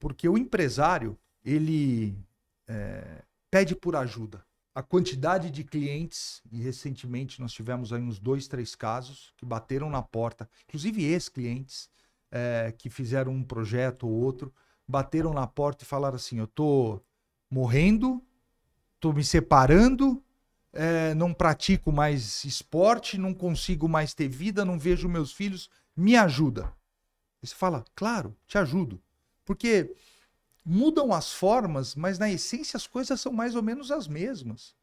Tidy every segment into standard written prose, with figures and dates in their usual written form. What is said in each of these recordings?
Porque o empresário, ele pede por ajuda. A quantidade de clientes, e recentemente nós tivemos aí uns 2, 3 casos que bateram na porta, inclusive ex-clientes que fizeram um projeto ou outro, bateram na porta e falaram assim, eu tô morrendo, tô me separando, não pratico mais esporte, não consigo mais ter vida, não vejo meus filhos, me ajuda. E você fala, claro, te ajudo. Porque mudam as formas, mas na essência as coisas são mais ou menos as mesmas.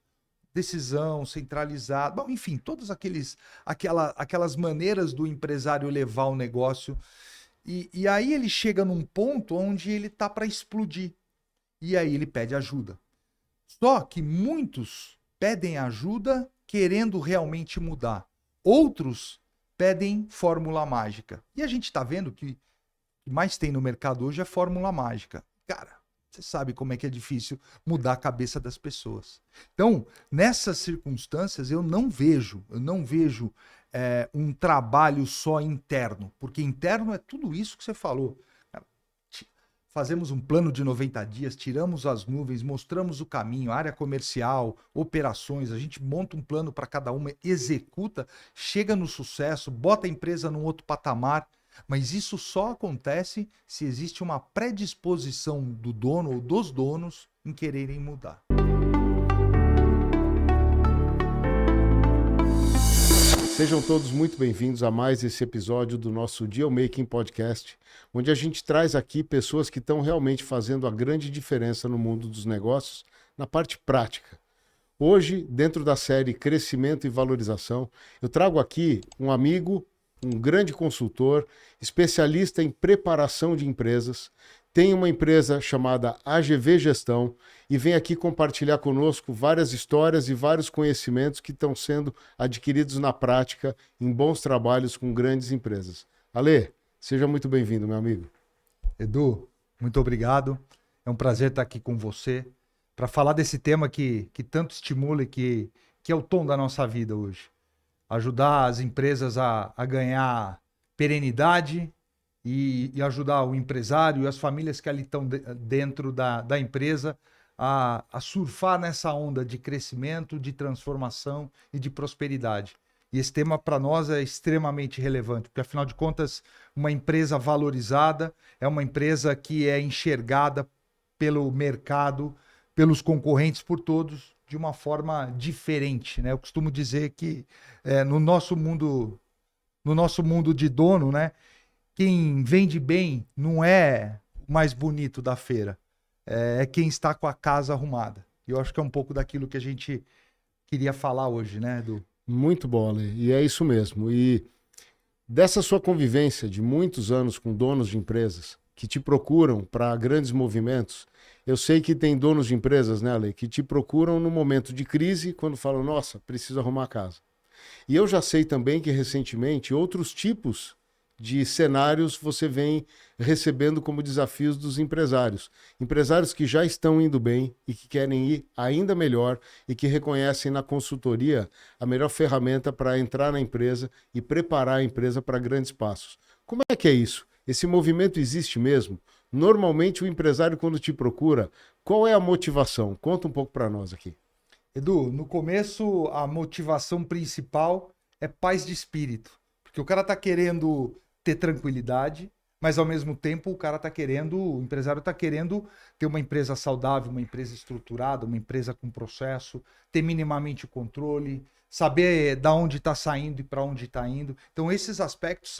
Decisão centralizada, bom, enfim, todas aquelas maneiras do empresário levar o negócio. E aí ele chega num ponto onde ele tá para explodir. E aí ele pede ajuda. Só que muitos pedem ajuda querendo realmente mudar. Outros pedem fórmula mágica. E a gente está vendo que o que mais tem no mercado hoje é fórmula mágica. Cara, você sabe como é que é difícil mudar a cabeça das pessoas. Então, nessas circunstâncias, eu não vejo um trabalho só interno, porque interno é tudo isso que você falou. Fazemos um plano de 90 dias, tiramos as nuvens, mostramos o caminho, área comercial, operações, a gente monta um plano para cada uma, executa, chega no sucesso, bota a empresa num outro patamar, mas isso só acontece se existe uma predisposição do dono ou dos donos em quererem mudar. Sejam todos muito bem-vindos a mais esse episódio do nosso Deal Making Podcast, onde a gente traz aqui pessoas que estão realmente fazendo a grande diferença no mundo dos negócios, na parte prática. Hoje, dentro da série Crescimento e Valorização, eu trago aqui um amigo, um grande consultor, especialista em preparação de empresas, tem uma empresa chamada AGV Gestão e vem aqui compartilhar conosco várias histórias e vários conhecimentos que estão sendo adquiridos na prática em bons trabalhos com grandes empresas. Ale, seja muito bem-vindo, meu amigo. Edu, muito obrigado. É um prazer estar aqui com você para falar desse tema que tanto estimula e que é o tom da nossa vida hoje. Ajudar as empresas a ganhar perenidade e ajudar o empresário e as famílias que ali estão dentro da empresa a surfar nessa onda de crescimento, de transformação e de prosperidade. E esse tema para nós é extremamente relevante, porque afinal de contas, uma empresa valorizada é uma empresa que é enxergada pelo mercado, pelos concorrentes, por todos, de uma forma diferente, né? Eu costumo dizer que no nosso mundo de dono, né? Quem vende bem não é o mais bonito da feira, é quem está com a casa arrumada. E eu acho que é um pouco daquilo que a gente queria falar hoje, né, Edu? Muito bom, Ale. E é isso mesmo. E dessa sua convivência de muitos anos com donos de empresas que te procuram para grandes movimentos, eu sei que tem donos de empresas, né, Ale, que te procuram no momento de crise, quando falam, nossa, preciso arrumar a casa. E eu já sei também que recentemente outros tipos de cenários você vem recebendo como desafios dos empresários. Empresários que já estão indo bem e que querem ir ainda melhor e que reconhecem na consultoria a melhor ferramenta para entrar na empresa e preparar a empresa para grandes passos. Como é que é isso? Esse movimento existe mesmo? Normalmente o empresário, quando te procura, qual é a motivação? Conta um pouco para nós aqui. Edu, no começo a motivação principal é paz de espírito, porque o cara tá querendo ter tranquilidade, mas ao mesmo tempo o empresário está querendo ter uma empresa saudável, uma empresa estruturada, uma empresa com processo, ter minimamente o controle, saber da onde está saindo e para onde está indo. Então esses aspectos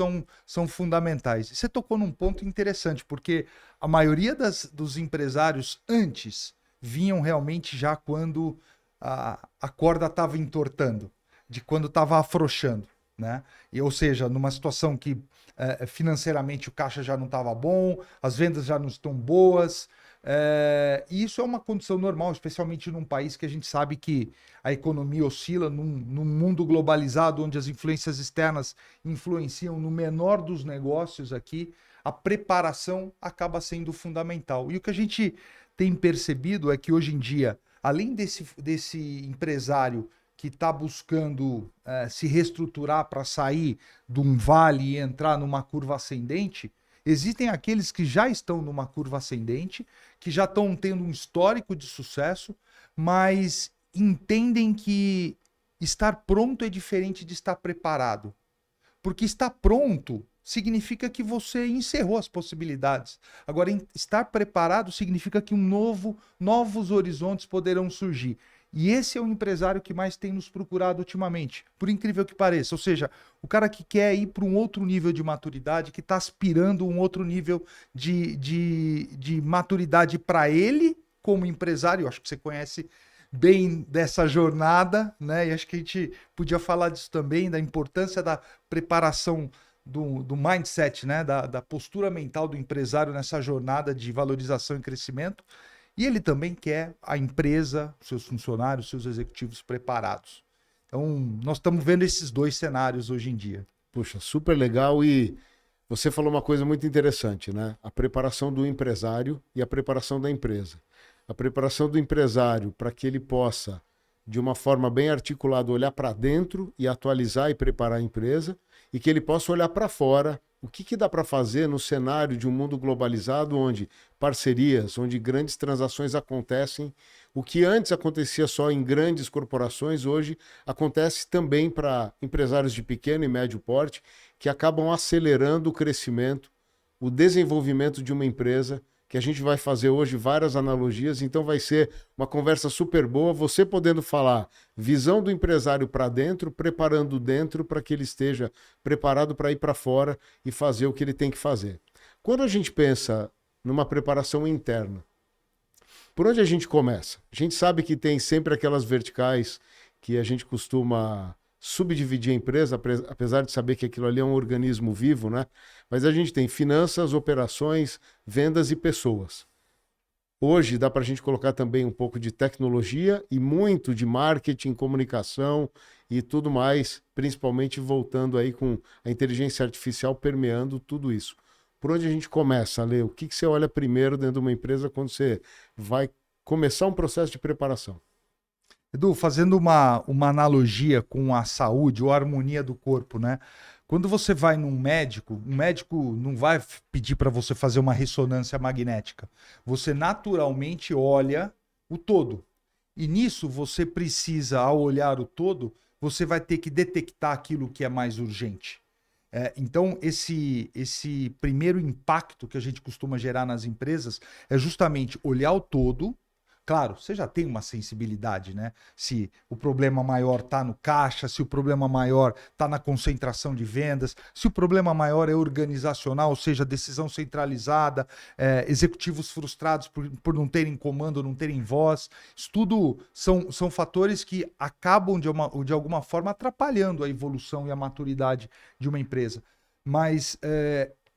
são fundamentais. Você tocou num ponto interessante, porque a maioria dos empresários antes vinham realmente já quando a corda estava entortando, de quando estava afrouxando, né? Ou seja, numa situação que financeiramente o caixa já não estava bom, as vendas já não estão boas, e isso é uma condição normal, especialmente num país que a gente sabe que a economia oscila, num mundo globalizado onde as influências externas influenciam no menor dos negócios aqui, a preparação acaba sendo fundamental. E o que a gente tem percebido é que hoje em dia, além desse empresário que está buscando se reestruturar para sair de um vale e entrar numa curva ascendente, Existem aqueles que já estão numa curva ascendente, que já estão tendo um histórico de sucesso, mas entendem que estar pronto é diferente de estar preparado. Porque estar pronto significa que você encerrou as possibilidades. Agora, estar preparado significa que novos horizontes poderão surgir. E esse é o empresário que mais tem nos procurado ultimamente, por incrível que pareça. Ou seja, o cara que quer ir para um outro nível de maturidade, que está aspirando um outro nível de maturidade para ele, como empresário. Eu acho que você conhece bem dessa jornada, né? E acho que a gente podia falar disso também, da importância da preparação do mindset, né? Da postura mental do empresário nessa jornada de valorização e crescimento. E ele também quer a empresa, seus funcionários, seus executivos preparados. Então, nós estamos vendo esses dois cenários hoje em dia. Puxa, super legal. E você falou uma coisa muito interessante, né? A preparação do empresário e a preparação da empresa. A preparação do empresário para que ele possa, de uma forma bem articulada, olhar para dentro e atualizar e preparar a empresa, e que ele possa olhar para fora. O que dá para fazer no cenário de um mundo globalizado, onde parcerias, onde grandes transações acontecem? O que antes acontecia só em grandes corporações, hoje acontece também para empresários de pequeno e médio porte, que acabam acelerando o crescimento, o desenvolvimento de uma empresa, que a gente vai fazer hoje várias analogias, então vai ser uma conversa super boa, você podendo falar visão do empresário para dentro, preparando dentro para que ele esteja preparado para ir para fora e fazer o que ele tem que fazer. Quando a gente pensa numa preparação interna, por onde a gente começa? A gente sabe que tem sempre aquelas verticais que a gente costuma subdividir a empresa, apesar de saber que aquilo ali é um organismo vivo, né? Mas a gente tem finanças, operações, vendas e pessoas. Hoje dá para a gente colocar também um pouco de tecnologia e muito de marketing, comunicação e tudo mais, principalmente voltando aí com a inteligência artificial permeando tudo isso. Por onde a gente começa, Lê? O que você olha primeiro dentro de uma empresa quando você vai começar um processo de preparação? Edu, fazendo uma analogia com a saúde ou a harmonia do corpo, né? Quando você vai num médico, um médico não vai pedir para você fazer uma ressonância magnética. Você naturalmente olha o todo. E nisso você precisa, ao olhar o todo, você vai ter que detectar aquilo que é mais urgente. Então, esse primeiro impacto que a gente costuma gerar nas empresas é justamente olhar o todo. Claro, você já tem uma sensibilidade, né? Se o problema maior está no caixa, se o problema maior está na concentração de vendas, se o problema maior é organizacional, ou seja, decisão centralizada, executivos frustrados por não terem comando, não terem voz. Isso tudo são fatores que acabam, de alguma forma, atrapalhando a evolução e a maturidade de uma empresa. Mas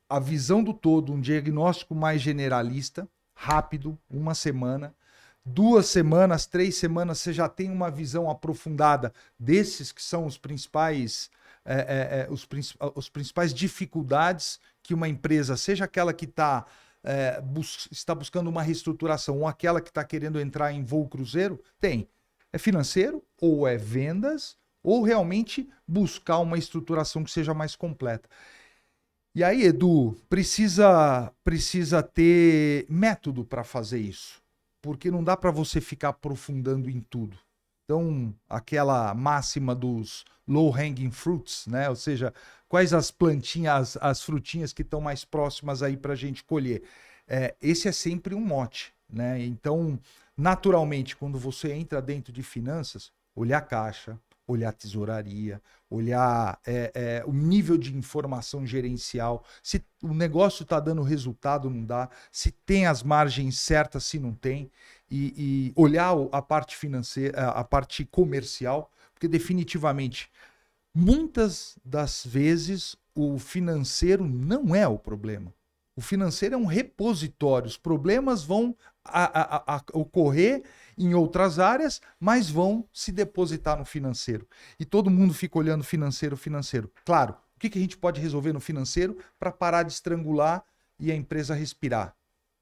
a visão do todo, um diagnóstico mais generalista, rápido, uma semana, 2 semanas, 3 semanas, você já tem uma visão aprofundada desses que são os principais, os principais dificuldades que uma empresa, seja aquela que está buscando uma reestruturação ou aquela que está querendo entrar em voo cruzeiro, tem. É financeiro, ou é vendas, ou realmente buscar uma estruturação que seja mais completa. E aí, Edu, precisa ter método para fazer isso. Porque não dá para você ficar aprofundando em tudo. Então, aquela máxima dos low-hanging fruits, né? Ou seja, quais as plantinhas, as frutinhas que estão mais próximas aí para a gente colher. Esse é sempre um mote, né? Então, naturalmente, quando você entra dentro de finanças, olhar a caixa, olhar a tesouraria, olhar o nível de informação gerencial, se o negócio está dando resultado, não dá, se tem as margens certas, se não tem, e olhar a parte financeira, a parte comercial, porque definitivamente, muitas das vezes, o financeiro não é o problema. O financeiro é um repositório, os problemas vão ocorrer em outras áreas, mas vão se depositar no financeiro. E todo mundo fica olhando financeiro. Claro, o que a gente pode resolver no financeiro para parar de estrangular e a empresa respirar?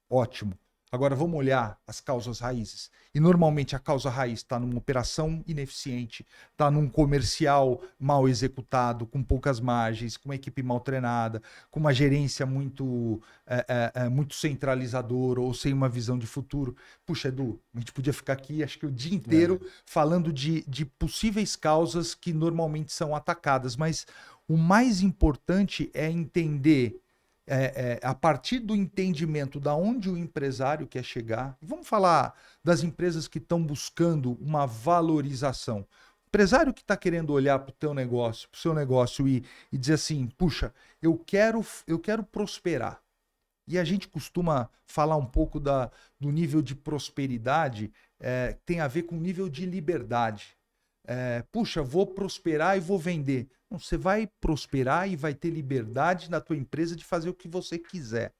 Ótimo. Agora vamos olhar as causas raízes. E normalmente a causa raiz está numa operação ineficiente, está num comercial mal executado, com poucas margens, com uma equipe mal treinada, com uma gerência muito centralizadora ou sem uma visão de futuro. Puxa, Edu, a gente podia ficar aqui acho que o dia inteiro falando de possíveis causas que normalmente são atacadas, mas o mais importante é entender a partir do entendimento da onde o empresário quer chegar. Vamos falar das empresas que estão buscando uma valorização. O empresário que está querendo olhar para o teu negócio, para o seu negócio e dizer assim, puxa, eu quero prosperar. E a gente costuma falar um pouco do nível de prosperidade, tem a ver com o nível de liberdade. Puxa, vou prosperar e vou vender. Não, você vai prosperar e vai ter liberdade na tua empresa de fazer o que você quiser.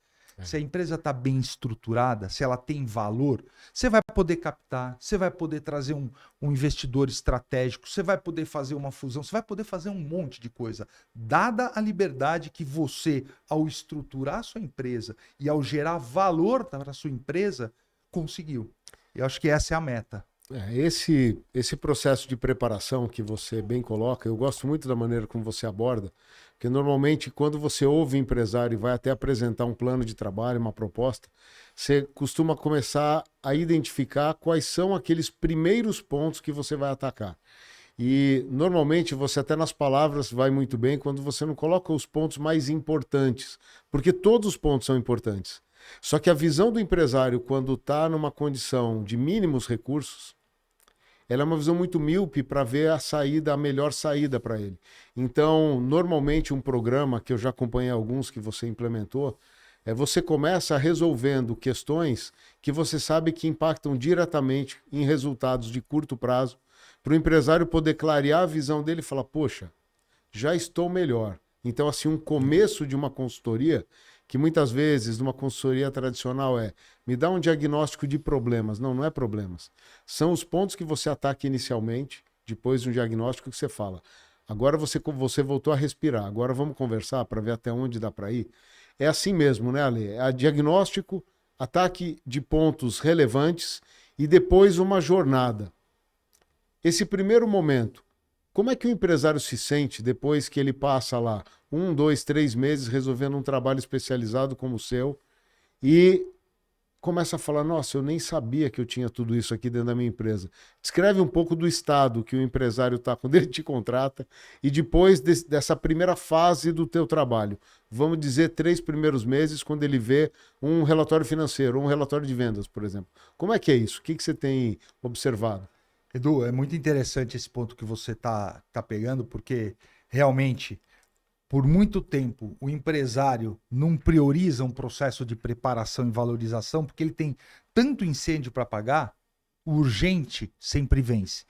Se a empresa está bem estruturada, se ela tem valor, você vai poder captar, você vai poder trazer um investidor estratégico, você vai poder fazer uma fusão, você vai poder fazer um monte de coisa. Dada a liberdade que você, ao estruturar a sua empresa e ao gerar valor para a sua empresa, conseguiu. Eu acho que essa é a meta. Esse processo de preparação que você bem coloca, eu gosto muito da maneira como você aborda, porque normalmente quando você ouve o empresário e vai até apresentar um plano de trabalho, uma proposta, você costuma começar a identificar quais são aqueles primeiros pontos que você vai atacar. E normalmente você até nas palavras vai muito bem quando você não coloca os pontos mais importantes, porque todos os pontos são importantes. Só que a visão do empresário quando está numa condição de mínimos recursos, ela é uma visão muito míope para ver a melhor saída para ele. Então, normalmente um programa que eu já acompanhei alguns que você implementou, você começa resolvendo questões que você sabe que impactam diretamente em resultados de curto prazo, para o empresário poder clarear a visão dele e falar, poxa, já estou melhor. Então, assim, um começo de uma consultoria, que muitas vezes, numa consultoria tradicional me dá um diagnóstico de problemas. Não, não é problemas. São os pontos que você ataca inicialmente, depois de um diagnóstico que você fala. Agora você voltou a respirar, agora vamos conversar para ver até onde dá para ir. É assim mesmo, né, Ale? É diagnóstico, ataque de pontos relevantes e depois uma jornada. Esse primeiro momento, como é que o empresário se sente depois que ele passa lá 1, 2, 3 meses resolvendo um trabalho especializado como o seu e começa a falar, nossa, eu nem sabia que eu tinha tudo isso aqui dentro da minha empresa. Descreve um pouco do estado que o empresário está quando ele te contrata e depois dessa primeira fase do teu trabalho. Vamos dizer 3 primeiros meses quando ele vê um relatório financeiro, um relatório de vendas, por exemplo. Como é que é isso? O que você tem observado? Edu, é muito interessante esse ponto que você tá pegando, porque realmente, por muito tempo, o empresário não prioriza um processo de preparação e valorização, porque ele tem tanto incêndio para apagar, o urgente sempre vence.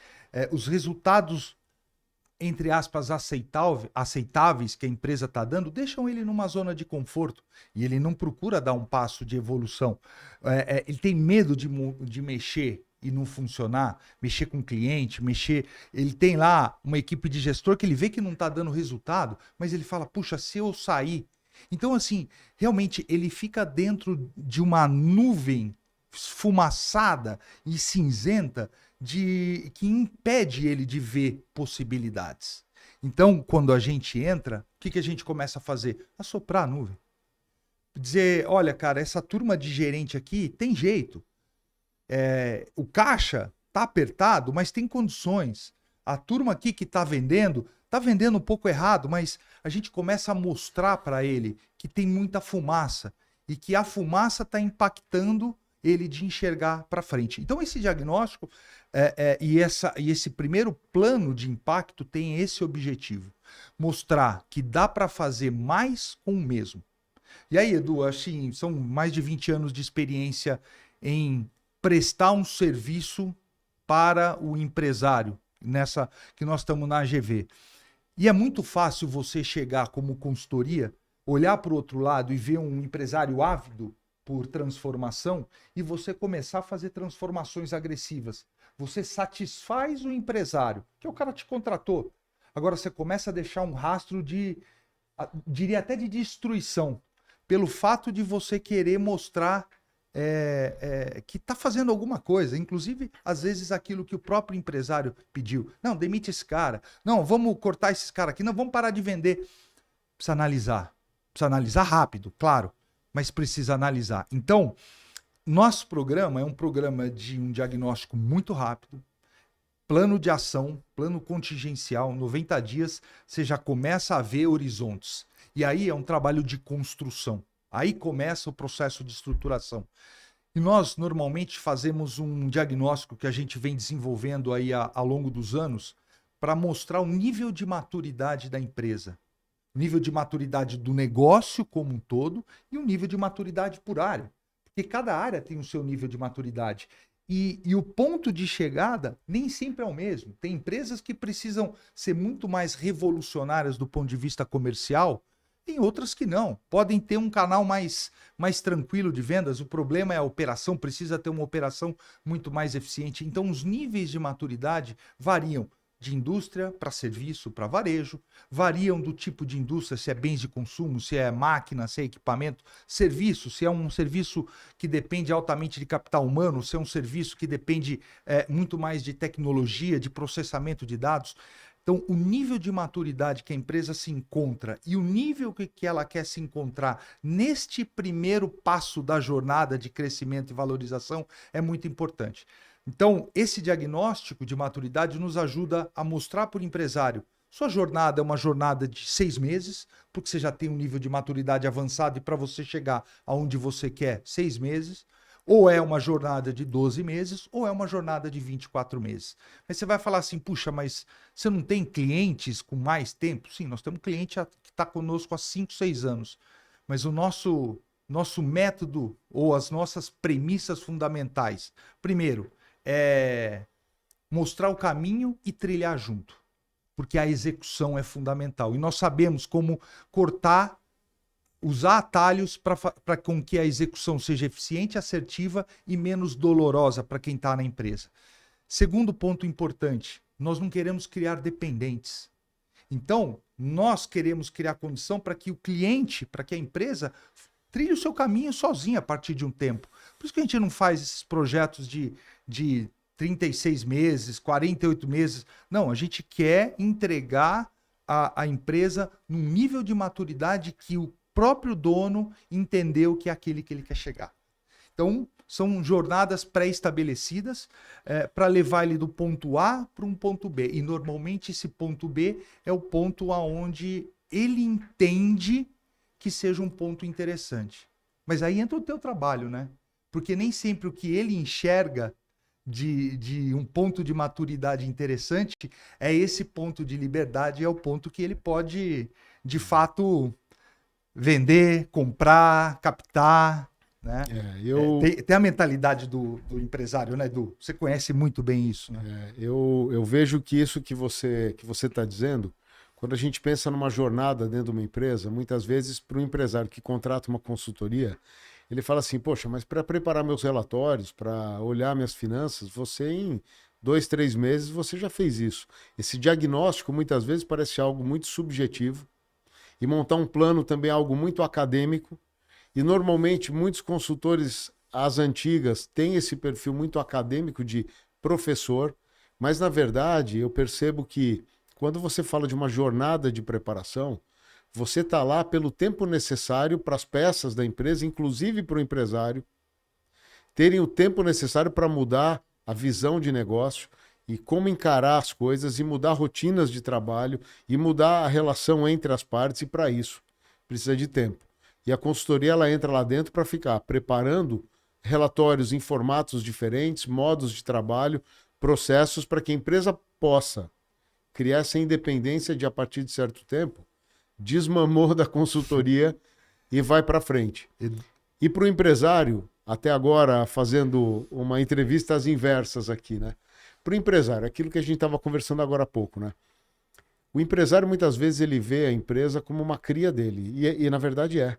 Os resultados, entre aspas, aceitáveis que a empresa está dando, deixam ele numa zona de conforto e ele não procura dar um passo de evolução. Ele tem medo de mexer e não funcionar, mexer com o cliente, ele tem lá uma equipe de gestor que ele vê que não está dando resultado, mas ele fala, puxa, se eu sair... Então, assim, realmente ele fica dentro de uma nuvem esfumaçada e cinzenta que impede ele de ver possibilidades. Então, quando a gente entra, o que a gente começa a fazer? Assoprar a nuvem. Dizer, olha, cara, essa turma de gerente aqui tem jeito. O caixa tá apertado, mas tem condições. A turma aqui que tá vendendo um pouco errado, mas a gente começa a mostrar para ele que tem muita fumaça e que a fumaça está impactando ele de enxergar para frente. Então esse diagnóstico e esse primeiro plano de impacto tem esse objetivo, mostrar que dá para fazer mais com o mesmo. E aí, Edu, assim, são mais de 20 anos de experiência em prestar um serviço para o empresário, nessa que nós estamos na AGV. E é muito fácil você chegar como consultoria, olhar para o outro lado e ver um empresário ávido por transformação e você começar a fazer transformações agressivas. Você satisfaz o empresário, que o cara te contratou. Agora você começa a deixar um rastro diria até de destruição, pelo fato de você querer mostrar que está fazendo alguma coisa, inclusive, às vezes, aquilo que o próprio empresário pediu. Não, demite esse cara. Não, vamos cortar esses caras aqui. Não, vamos parar de vender. Precisa analisar. Precisa analisar rápido, claro, mas precisa analisar. Então, nosso programa é um programa de um diagnóstico muito rápido, plano de ação, plano contingencial, 90 dias, você já começa a ver horizontes. E aí é um trabalho de construção. Aí começa o processo de estruturação. E nós, normalmente, fazemos um diagnóstico que a gente vem desenvolvendo aí ao longo dos anos para mostrar o nível de maturidade da empresa, o nível de maturidade do negócio como um todo e o nível de maturidade por área. Porque cada área tem o seu nível de maturidade. E o ponto de chegada nem sempre é o mesmo. Tem empresas que precisam ser muito mais revolucionárias do ponto de vista comercial, tem outras que não. Podem ter um canal mais tranquilo de vendas. O problema é a operação, precisa ter uma operação muito mais eficiente. Então, os níveis de maturidade variam de indústria para serviço, para varejo, variam do tipo de indústria, se é bens de consumo, se é máquina, se é equipamento, serviço, se é um serviço que depende altamente de capital humano, se é um serviço que depende muito mais de tecnologia, de processamento de dados. Então, o nível de maturidade que a empresa se encontra e o nível que ela quer se encontrar neste primeiro passo da jornada de crescimento e valorização é muito importante. Então, esse diagnóstico de maturidade nos ajuda a mostrar para o empresário: sua jornada é uma jornada de 6 meses, porque você já tem um nível de maturidade avançado e para você chegar aonde você quer, 6 meses. Ou é uma jornada de 12 meses, ou é uma jornada de 24 meses. Mas você vai falar assim, puxa, mas você não tem clientes com mais tempo? Sim, nós temos cliente que está conosco há 5, 6 anos. Mas o nosso método ou as nossas premissas fundamentais, primeiro, é mostrar o caminho e trilhar junto. Porque a execução é fundamental. E nós sabemos como cortar, usar atalhos para com que a execução seja eficiente, assertiva e menos dolorosa para quem está na empresa. Segundo ponto importante, nós não queremos criar dependentes. Então, nós queremos criar condição para que o cliente, para que a empresa trilhe o seu caminho sozinha a partir de um tempo. Por isso que a gente não faz esses projetos de 36 meses, 48 meses. Não, a gente quer entregar a empresa num nível de maturidade que o próprio dono entendeu que é aquele que ele quer chegar. Então, são jornadas pré-estabelecidas para levar ele do ponto A para um ponto B. E, normalmente, esse ponto B é o ponto onde ele entende que seja um ponto interessante. Mas aí entra o teu trabalho, né? Porque nem sempre o que ele enxerga de um ponto de maturidade interessante é esse ponto de liberdade, é o ponto que ele pode, de fato, vender, comprar, captar, né? Tem a mentalidade do empresário, né, Edu? Você conhece muito bem isso, né? Eu vejo que isso que você está dizendo, quando a gente pensa numa jornada dentro de uma empresa, muitas vezes para o empresário que contrata uma consultoria, ele fala assim, poxa, mas para preparar meus relatórios, para olhar minhas finanças, você em 2, 3 meses você já fez isso. Esse diagnóstico muitas vezes parece algo muito subjetivo, e montar um plano também é algo muito acadêmico. E normalmente muitos consultores, as antigas, têm esse perfil muito acadêmico de professor, mas na verdade eu percebo que quando você fala de uma jornada de preparação, você está lá pelo tempo necessário para as peças da empresa, inclusive para o empresário, terem o tempo necessário para mudar a visão de negócio e como encarar as coisas e mudar rotinas de trabalho e mudar a relação entre as partes, e para isso precisa de tempo. E a consultoria ela entra lá dentro para ficar preparando relatórios em formatos diferentes, modos de trabalho, processos para que a empresa possa criar essa independência de, a partir de certo tempo, desmamou da consultoria e vai para frente. E para o empresário, até agora fazendo uma entrevista às inversas aqui, né? Para o empresário, aquilo que a gente estava conversando agora há pouco, né? O empresário muitas vezes ele vê a empresa como uma cria dele, e na verdade é.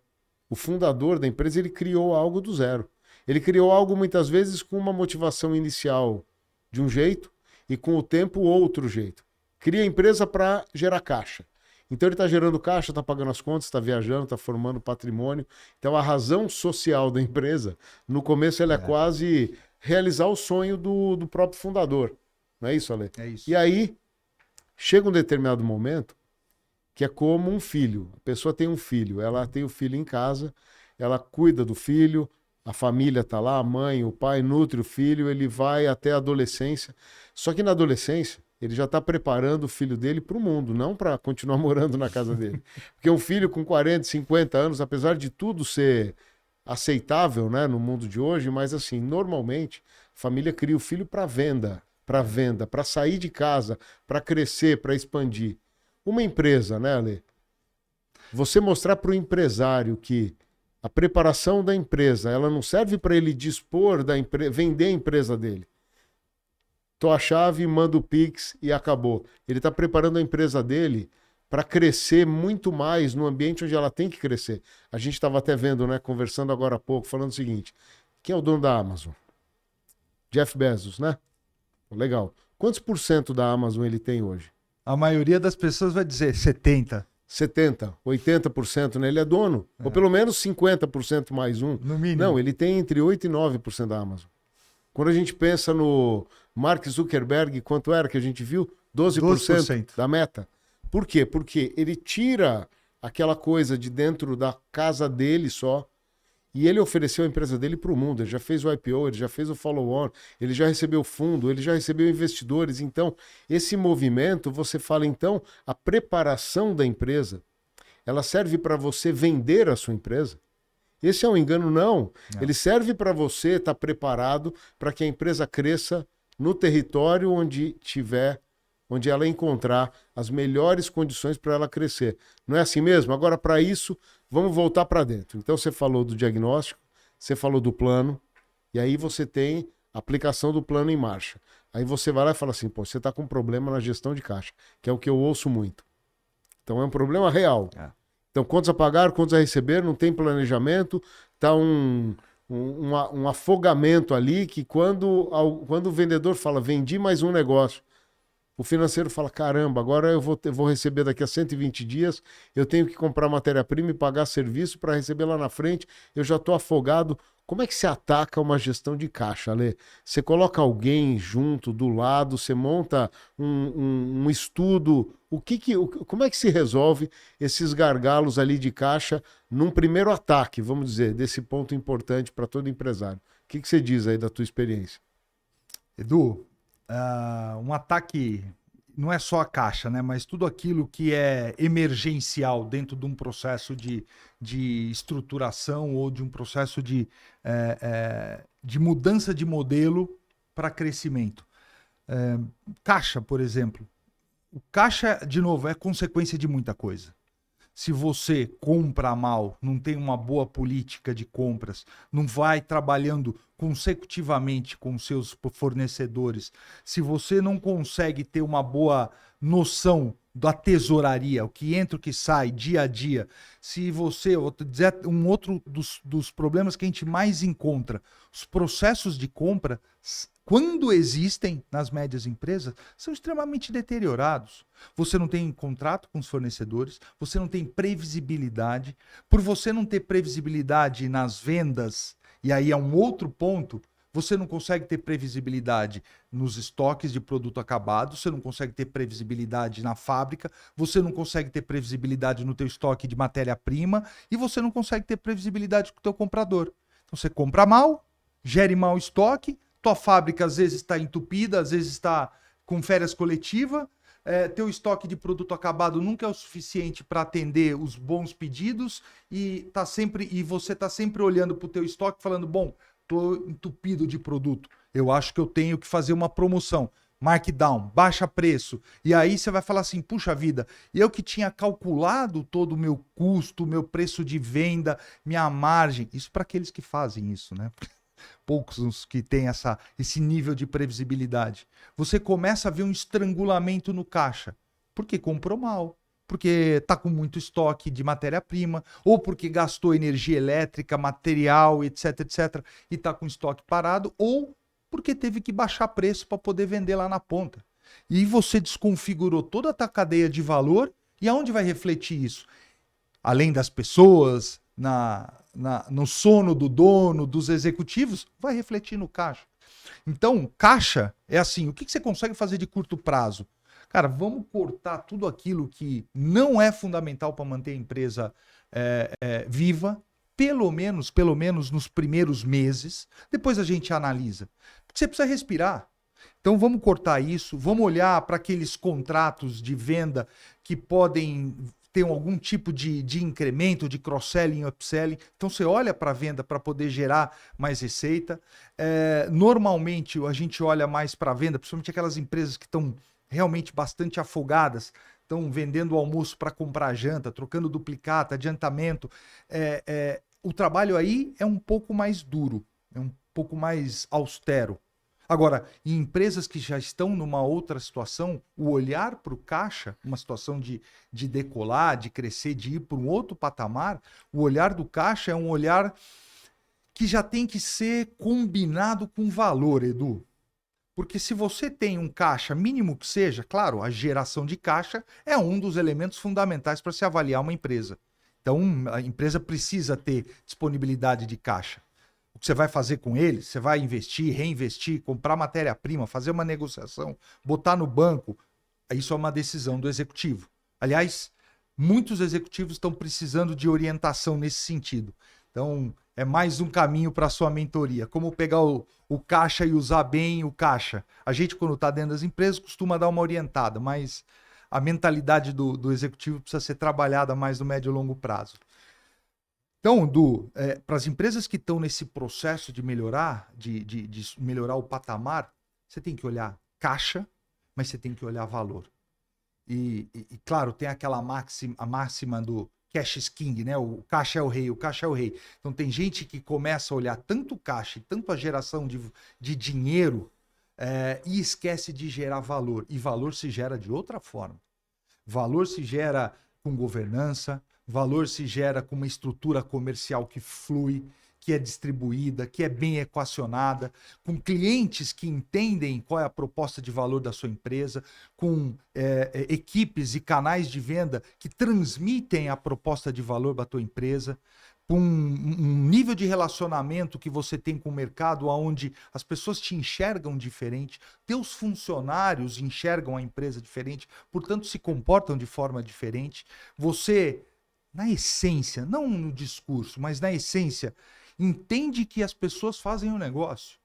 O fundador da empresa ele criou algo do zero. Ele criou algo muitas vezes com uma motivação inicial de um jeito e com o tempo outro jeito. Cria a empresa para gerar caixa. Então ele está gerando caixa, está pagando as contas, está viajando, está formando patrimônio. Então a razão social da empresa, no começo, ela é quase realizar o sonho do próprio fundador. Não é isso, Ale? É isso. E aí, chega um determinado momento que é como um filho. A pessoa tem um filho, ela tem o filho em casa, ela cuida do filho, a família está lá, a mãe, o pai nutre o filho, ele vai até a adolescência. Só que na adolescência, ele já está preparando o filho dele para o mundo, não para continuar morando na casa dele. Porque um filho com 40, 50 anos, apesar de tudo ser aceitável, né, no mundo de hoje, mas assim, normalmente, a família cria o filho para venda, para sair de casa, para crescer, para expandir. Uma empresa, né, Ale? Você mostrar para o empresário que a preparação da empresa, ela não serve para ele dispor da empresa, vender a empresa dele. Tô a chave, manda o Pix e acabou. Ele está preparando a empresa dele para crescer muito mais no ambiente onde ela tem que crescer. A gente estava até vendo, né, conversando agora há pouco, falando o seguinte: quem é o dono da Amazon? Jeff Bezos, né? Legal. Quantos por cento da Amazon ele tem hoje? A maioria das pessoas vai dizer 70%. 70%, 80%, né? Ele é dono. Ou pelo menos 50% mais um. No mínimo. Não, ele tem entre 8% e 9% da Amazon. Quando a gente pensa no Mark Zuckerberg, quanto era que a gente viu? 12% da meta. Por quê? Porque ele tira aquela coisa de dentro da casa dele só e ele ofereceu a empresa dele para o mundo. Ele já fez o IPO, ele já fez o follow-on, ele já recebeu fundo, ele já recebeu investidores. Então, esse movimento, você fala, então, a preparação da empresa, ela serve para você vender a sua empresa? Esse é um engano? Não. Ele serve para você estar preparado para que a empresa cresça no território onde ela encontrar as melhores condições para ela crescer. Não é assim mesmo? Agora, para isso, vamos voltar para dentro. Então, você falou do diagnóstico, você falou do plano, e aí você tem a aplicação do plano em marcha. Aí você vai lá e fala assim, pô, você está com um problema na gestão de caixa, que é o que eu ouço muito. Então, é um problema real. Então, quantos a pagar, quantos a receber, não tem planejamento, está um afogamento ali que quando o vendedor fala, vendi mais um negócio, o financeiro fala, caramba, agora eu vou receber daqui a 120 dias, eu tenho que comprar matéria-prima e pagar serviço para receber lá na frente, eu já estou afogado. Como é que se ataca uma gestão de caixa, Ale? Você coloca alguém junto, do lado, você monta um estudo, como é que se resolve esses gargalos ali de caixa num primeiro ataque, vamos dizer, desse ponto importante para todo empresário? O que você diz aí da tua experiência? Edu, um ataque não é só a caixa, né? Mas tudo aquilo que é emergencial dentro de um processo de estruturação ou de um processo de mudança de modelo para crescimento. Caixa, por exemplo. O caixa, de novo, é consequência de muita coisa. Se você compra mal, não tem uma boa política de compras, não vai trabalhando consecutivamente com seus fornecedores, se você não consegue ter uma boa noção da tesouraria, o que entra, o que sai, dia a dia, se você, eu vou te dizer, um outro dos problemas que a gente mais encontra, os processos de compra, quando existem nas médias empresas, são extremamente deteriorados. Você não tem contrato com os fornecedores, você não tem previsibilidade. Por você não ter previsibilidade nas vendas, e aí é um outro ponto, você não consegue ter previsibilidade nos estoques de produto acabado, você não consegue ter previsibilidade na fábrica, você não consegue ter previsibilidade no teu estoque de matéria-prima e você não consegue ter previsibilidade com o teu comprador. Então você compra mal, gere mau estoque, tua fábrica às vezes está entupida, às vezes está com férias coletivas, teu estoque de produto acabado nunca é o suficiente para atender os bons pedidos e você está sempre olhando para o teu estoque falando, bom, estou entupido de produto, eu acho que eu tenho que fazer uma promoção, markdown, baixa preço, e aí você vai falar assim, puxa vida, eu que tinha calculado todo o meu custo, meu preço de venda, minha margem, isso para aqueles que fazem isso, né? Poucos os que têm esse nível de previsibilidade. Você começa a ver um estrangulamento no caixa. Porque comprou mal, porque está com muito estoque de matéria-prima, ou porque gastou energia elétrica, material, etc, etc, e está com estoque parado, ou porque teve que baixar preço para poder vender lá na ponta. E você desconfigurou toda a tua cadeia de valor E aonde vai refletir isso? Além das pessoas, no sono do dono, dos executivos, vai refletir no caixa. Então, caixa é assim, o que você consegue fazer de curto prazo? Cara, vamos cortar tudo aquilo que não é fundamental para manter a empresa viva, pelo menos nos primeiros meses, depois a gente analisa. Porque você precisa respirar. Então vamos cortar isso, vamos olhar para aqueles contratos de venda que podem ter algum tipo de incremento, de cross-selling, upselling. Então você olha para a venda para poder gerar mais receita. Normalmente a gente olha mais para a venda, principalmente aquelas empresas que estão realmente bastante afogadas, estão vendendo o almoço para comprar janta, trocando duplicata, adiantamento. O trabalho aí é um pouco mais duro, é um pouco mais austero. Agora, em empresas que já estão numa outra situação, o olhar para o caixa, uma situação de decolar, de crescer, de ir para um outro patamar, o olhar do caixa é um olhar que já tem que ser combinado com valor, Edu. Porque se você tem um caixa, mínimo que seja, claro, a geração de caixa é um dos elementos fundamentais para se avaliar uma empresa. Então, a empresa precisa ter disponibilidade de caixa. O que você vai fazer com ele? Você vai investir, reinvestir, comprar matéria-prima, fazer uma negociação, botar no banco. Isso é uma decisão do executivo. Aliás, muitos executivos estão precisando de orientação nesse sentido. Então, é mais um caminho para a sua mentoria. Como pegar o caixa e usar bem o caixa. A gente, quando está dentro das empresas, costuma dar uma orientada, mas a mentalidade do executivo precisa ser trabalhada mais no médio e longo prazo. Então, para as empresas que estão nesse processo de melhorar, de melhorar o patamar, você tem que olhar caixa, mas você tem que olhar valor. E claro, tem aquela máxima do cash is king, né? O caixa é o rei, o caixa é o rei. Então tem gente que começa a olhar tanto o caixa e tanto a geração de dinheiro e esquece de gerar valor. E valor se gera de outra forma. Valor se gera com governança, valor se gera com uma estrutura comercial que flui, que é distribuída, que é bem equacionada, com clientes que entendem qual é a proposta de valor da sua empresa, com equipes e canais de venda que transmitem a proposta de valor da tua empresa, com um nível de relacionamento que você tem com o mercado, onde as pessoas te enxergam diferente, teus funcionários enxergam a empresa diferente, portanto se comportam de forma diferente. Você, na essência, não no discurso, mas na essência, entende que as pessoas fazem o negócio.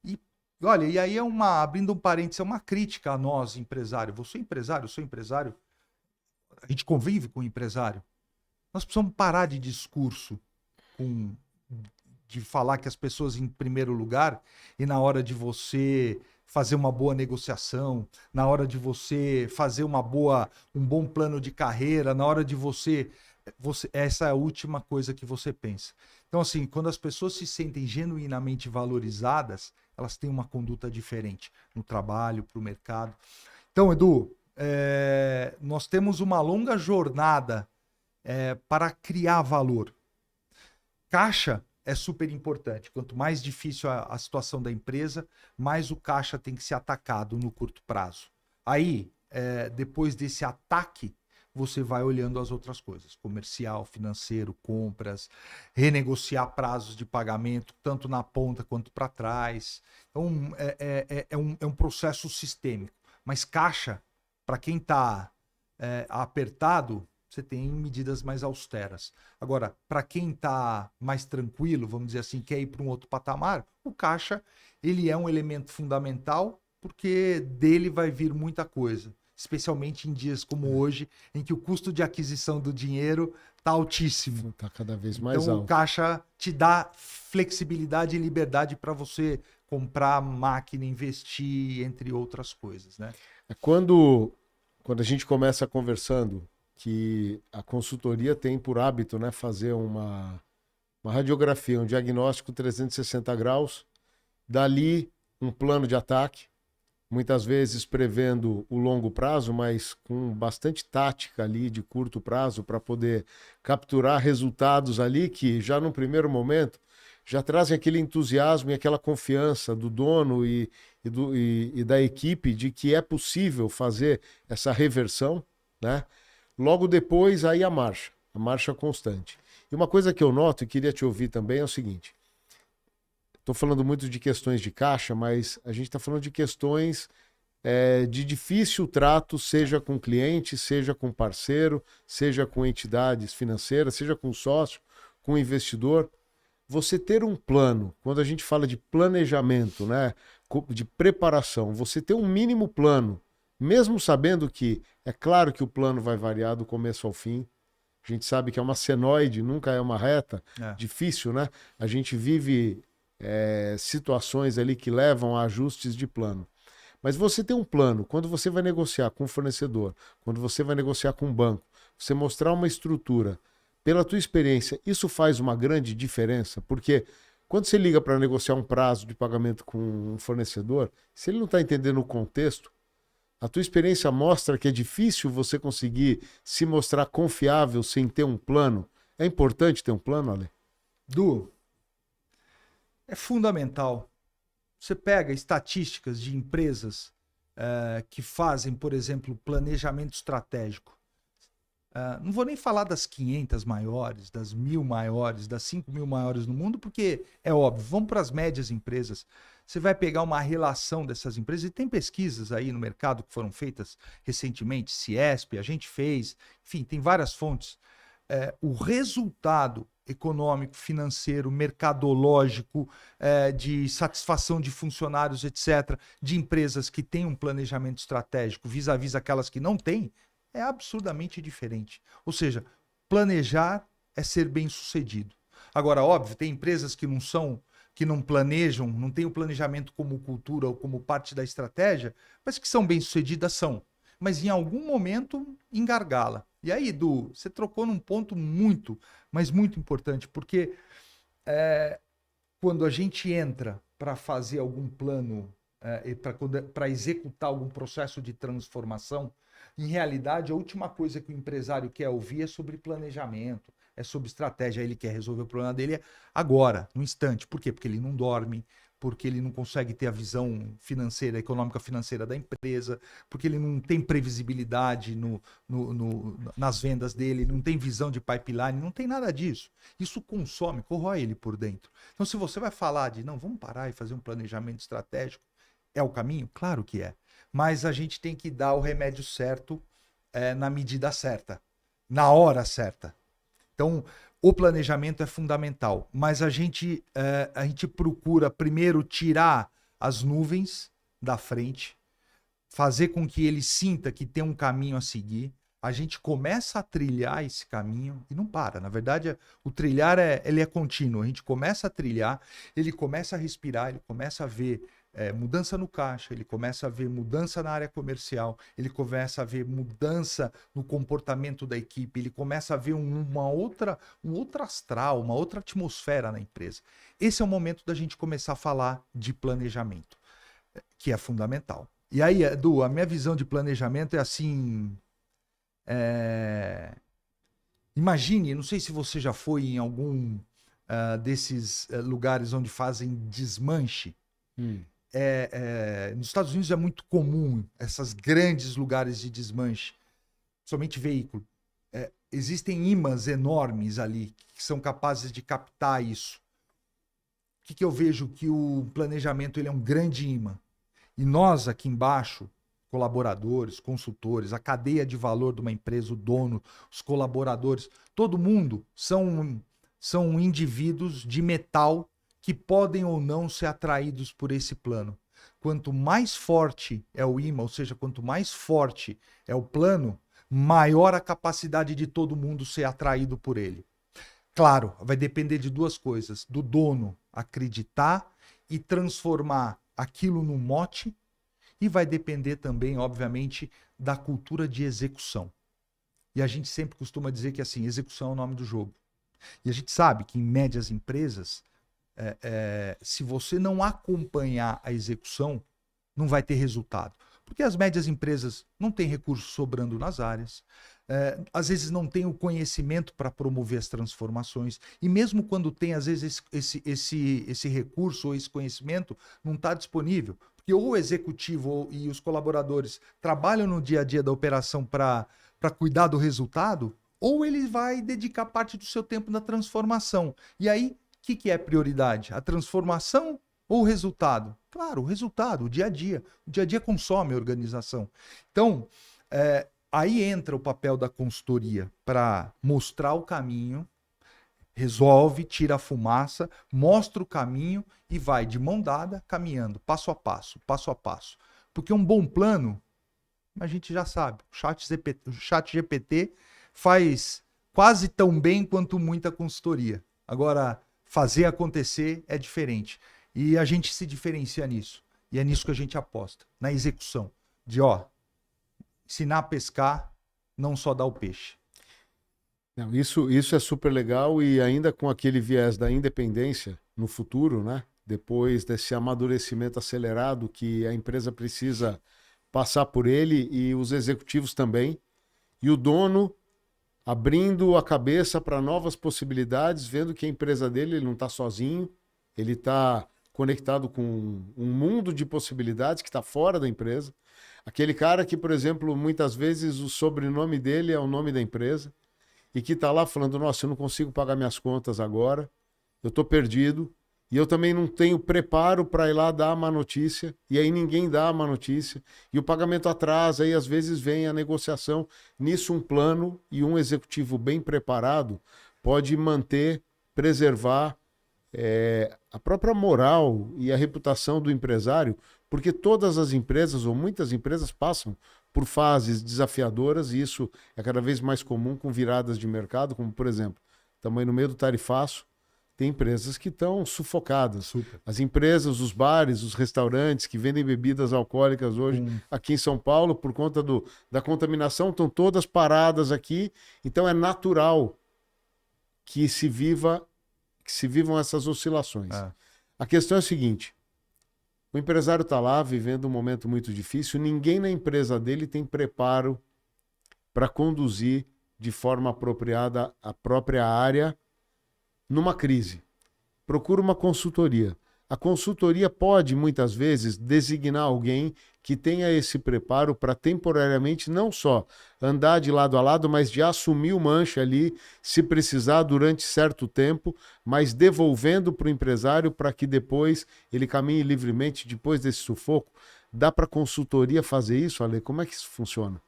E olha, e aí abrindo um parênteses, é uma crítica a nós, empresário. Você é empresário, eu sou empresário. A gente convive com o empresário. Nós precisamos parar de discurso, de falar que as pessoas em primeiro lugar, e na hora de você fazer uma boa negociação, na hora de você fazer um bom plano de carreira, na hora de você essa é a última coisa que você pensa. Então, assim, quando as pessoas se sentem genuinamente valorizadas, elas têm uma conduta diferente no trabalho, para o mercado. Então, Edu, nós temos uma longa jornada para criar valor. Caixa é super importante. Quanto mais difícil a situação da empresa, mais o caixa tem que ser atacado no curto prazo. Aí, depois desse ataque, você vai olhando as outras coisas, comercial, financeiro, compras, renegociar prazos de pagamento, tanto na ponta quanto para trás. Então, é um processo sistêmico. Mas caixa, para quem está apertado, você tem medidas mais austeras. Agora, para quem está mais tranquilo, vamos dizer assim, quer ir para um outro patamar, o caixa ele é um elemento fundamental, porque dele vai vir muita coisa. Especialmente em dias como hoje, em que o custo de aquisição do dinheiro está altíssimo. Está cada vez mais alto. Então, o caixa te dá flexibilidade e liberdade para você comprar máquina, investir, entre outras coisas, né? Quando a gente começa conversando, que a consultoria tem por hábito, né, fazer uma radiografia, um diagnóstico 360 graus, dali um plano de ataque, muitas vezes prevendo o longo prazo, mas com bastante tática ali de curto prazo para poder capturar resultados ali que já no primeiro momento já trazem aquele entusiasmo e aquela confiança do dono e da equipe de que é possível fazer essa reversão, né? Logo depois, aí a marcha constante. E uma coisa que eu noto e queria te ouvir também é o seguinte: estou falando muito de questões de caixa, mas a gente está falando de questões de difícil trato, seja com cliente, seja com parceiro, seja com entidades financeiras, seja com sócio, com investidor. Você ter um plano, quando a gente fala de planejamento, né, de preparação, você ter um mínimo plano, mesmo sabendo que é claro que o plano vai variar do começo ao fim. A gente sabe que é uma senoide, nunca é uma reta, difícil, né? A gente vive situações ali que levam a ajustes de plano. Mas você tem um plano, quando você vai negociar com o fornecedor, quando você vai negociar com o banco, você mostrar uma estrutura, pela tua experiência, isso faz uma grande diferença? Porque quando você liga para negociar um prazo de pagamento com um fornecedor, se ele não está entendendo o contexto, a tua experiência mostra que é difícil você conseguir se mostrar confiável sem ter um plano. É importante ter um plano, Ale? Du, é fundamental. Você pega estatísticas de empresas que fazem, por exemplo, planejamento estratégico. Não vou nem falar das 500 maiores, das 1.000 maiores, das 5.000 maiores no mundo, porque é óbvio, vamos para as médias empresas. Você vai pegar uma relação dessas empresas, e tem pesquisas aí no mercado que foram feitas recentemente, Ciesp, a gente fez, enfim, tem várias fontes. O resultado econômico, financeiro, mercadológico, de satisfação de funcionários, etc., de empresas que têm um planejamento estratégico vis-à-vis aquelas que não têm, é absurdamente diferente. Ou seja, planejar é ser bem-sucedido. Agora, óbvio, tem empresas que não são, que não planejam, não têm o planejamento como cultura ou como parte da estratégia, mas que são bem-sucedidas, são. Mas em algum momento engargala. E aí, Edu, você trocou num ponto muito, mas muito importante, porque quando a gente entra para fazer algum plano, para executar algum processo de transformação, em realidade, a última coisa que o empresário quer ouvir é sobre planejamento, é sobre estratégia. Ele quer resolver o problema dele agora, no instante. Por quê? Porque ele não dorme, porque ele não consegue ter a visão financeira, econômica financeira da empresa, porque ele não tem previsibilidade nas vendas dele, não tem visão de pipeline, não tem nada disso. Isso consome, corrói ele por dentro. Então, se você vai falar de, não, vamos parar e fazer um planejamento estratégico, é o caminho? Claro que é. Mas a gente tem que dar o remédio certo na medida certa, na hora certa. Então, o planejamento é fundamental, mas a gente procura primeiro tirar as nuvens da frente, fazer com que ele sinta que tem um caminho a seguir. A gente começa a trilhar esse caminho e não para. Na verdade, o trilhar ele é contínuo. A gente começa a trilhar, ele começa a respirar, ele começa a ver mudança no caixa, ele começa a ver mudança na área comercial, ele começa a ver mudança no comportamento da equipe, ele começa a ver um outro astral, uma outra atmosfera na empresa. Esse é o momento da gente começar a falar de planejamento, que é fundamental. E aí, Edu, a minha visão de planejamento é assim... Imagine, não sei se você já foi em algum desses lugares onde fazem desmanche. Nos Estados Unidos é muito comum esses grandes lugares de desmanche, somente veículo. Existem imãs enormes ali que são capazes de captar isso. O que eu vejo? Que o planejamento ele é um grande imã. E nós aqui embaixo, colaboradores, consultores, a cadeia de valor de uma empresa, o dono, os colaboradores, todo mundo são indivíduos de metal que podem ou não ser atraídos por esse plano. Quanto mais forte é o imã, ou seja, quanto mais forte é o plano, maior a capacidade de todo mundo ser atraído por ele. Claro, vai depender de duas coisas: do dono acreditar e transformar aquilo num mote, e vai depender também, obviamente, da cultura de execução. E a gente sempre costuma dizer que assim, execução é o nome do jogo. E a gente sabe que em médias empresas, se você não acompanhar a execução, não vai ter resultado. Porque as médias empresas não têm recursos sobrando nas áreas, às vezes não tem o conhecimento para promover as transformações, e mesmo quando tem, às vezes, esse recurso ou esse conhecimento não está disponível, porque ou o executivo e os colaboradores trabalham no dia a dia da operação para para cuidar do resultado, ou ele vai dedicar parte do seu tempo na transformação. E aí, o que é prioridade? A transformação ou o resultado? Claro, o resultado, o dia a dia. O dia a dia consome a organização. Então, aí entra o papel da consultoria para mostrar o caminho, resolve, tira a fumaça, mostra o caminho e vai de mão dada, caminhando, passo a passo, passo a passo. Porque um bom plano, a gente já sabe, o chat GPT faz quase tão bem quanto muita consultoria. Agora, fazer acontecer é diferente. E a gente se diferencia nisso. E é nisso que a gente aposta, na execução. De, ensinar a pescar, não só dar o peixe. Não, isso é super legal e ainda com aquele viés da independência no futuro, né? Depois desse amadurecimento acelerado que a empresa precisa passar por ele e os executivos também. E o dono abrindo a cabeça para novas possibilidades, vendo que a empresa dele ele não está sozinho, ele está conectado com um mundo de possibilidades que está fora da empresa. Aquele cara que, por exemplo, muitas vezes o sobrenome dele é o nome da empresa e que está lá falando, nossa, eu não consigo pagar minhas contas agora, eu estou perdido e eu também não tenho preparo para ir lá dar a má notícia e aí ninguém dá a má notícia e o pagamento atrasa e às vezes vem a negociação. Nisso um plano e um executivo bem preparado pode manter, preservar a própria moral e a reputação do empresário, porque todas as empresas ou muitas empresas passam por fases desafiadoras e isso é cada vez mais comum com viradas de mercado, como por exemplo, estamos aí no meio do tarifaço, tem empresas que estão sufocadas. Super. As empresas, os bares, os restaurantes que vendem bebidas alcoólicas hoje aqui em São Paulo, por conta da contaminação, estão todas paradas aqui, então é natural que se vivam essas oscilações. A questão é a seguinte, o empresário está lá vivendo um momento muito difícil, ninguém na empresa dele tem preparo para conduzir de forma apropriada a própria área numa crise. Procura uma consultoria. A consultoria pode, muitas vezes, designar alguém que tenha esse preparo para temporariamente não só andar de lado a lado, mas de assumir o manche ali, se precisar, durante certo tempo, mas devolvendo para o empresário para que depois ele caminhe livremente depois desse sufoco. Dá para a consultoria fazer isso, Ale? Como é que isso funciona?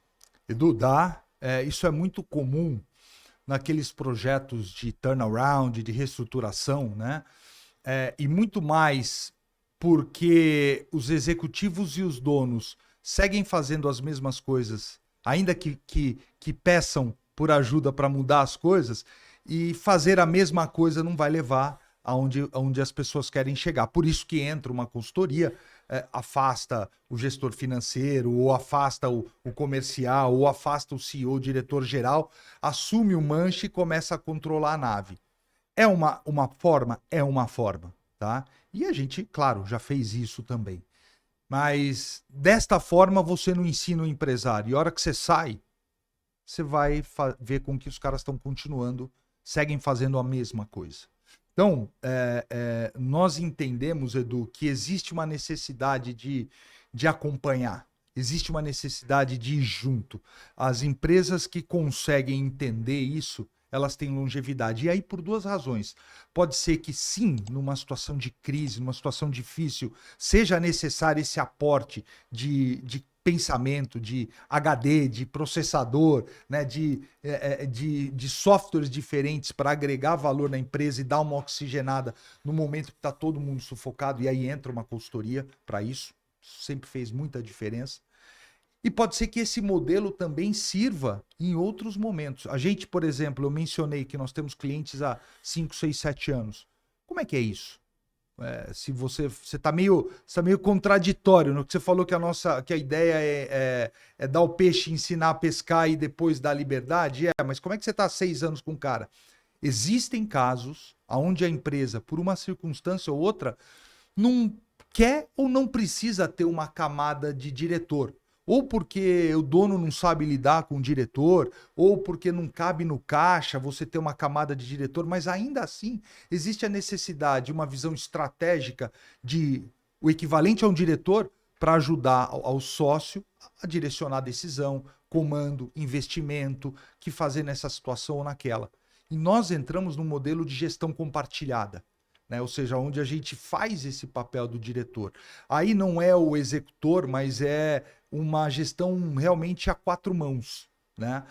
Edu, dá. Isso é muito comum naqueles projetos de turnaround, de reestruturação, né? E muito mais porque os executivos e os donos seguem fazendo as mesmas coisas, ainda que peçam por ajuda para mudar as coisas, e fazer a mesma coisa não vai levar aonde as pessoas querem chegar. Por isso que entra uma consultoria, afasta o gestor financeiro, ou afasta o comercial, ou afasta o CEO, o diretor-geral, assume o manche e começa a controlar a nave. É uma forma? É uma forma, tá? E a gente, claro, já fez isso também. Mas desta forma você não ensina o empresário. E a hora que você sai, você vai ver com que os caras estão continuando, seguem fazendo a mesma coisa. Então, nós entendemos, Edu, que existe uma necessidade de acompanhar. Existe uma necessidade de ir junto. As empresas que conseguem entender isso, elas têm longevidade. E aí por duas razões. Pode ser que sim, numa situação de crise, numa situação difícil, seja necessário esse aporte de pensamento, de HD, de processador, né, de softwares diferentes para agregar valor na empresa e dar uma oxigenada no momento que está todo mundo sufocado. E aí entra uma consultoria para isso. Isso sempre fez muita diferença. E pode ser que esse modelo também sirva em outros momentos. A gente, por exemplo, eu mencionei que nós temos clientes há 5, 6, 7 anos. Como é que é isso? Se você está meio contraditório no que você falou que a ideia é dar o peixe, ensinar a pescar e depois dar liberdade. Mas como é que você está há 6 anos com o cara? Existem casos onde a empresa, por uma circunstância ou outra, não quer ou não precisa ter uma camada de diretor. Ou porque o dono não sabe lidar com o diretor, ou porque não cabe no caixa você ter uma camada de diretor, mas ainda assim existe a necessidade, uma visão estratégica de o equivalente a um diretor para ajudar ao sócio a direcionar a decisão, comando, investimento, que fazer nessa situação ou naquela. E nós entramos num modelo de gestão compartilhada, né? Ou seja, onde a gente faz esse papel do diretor. Aí não é o executor, mas é uma gestão realmente a quatro mãos, né?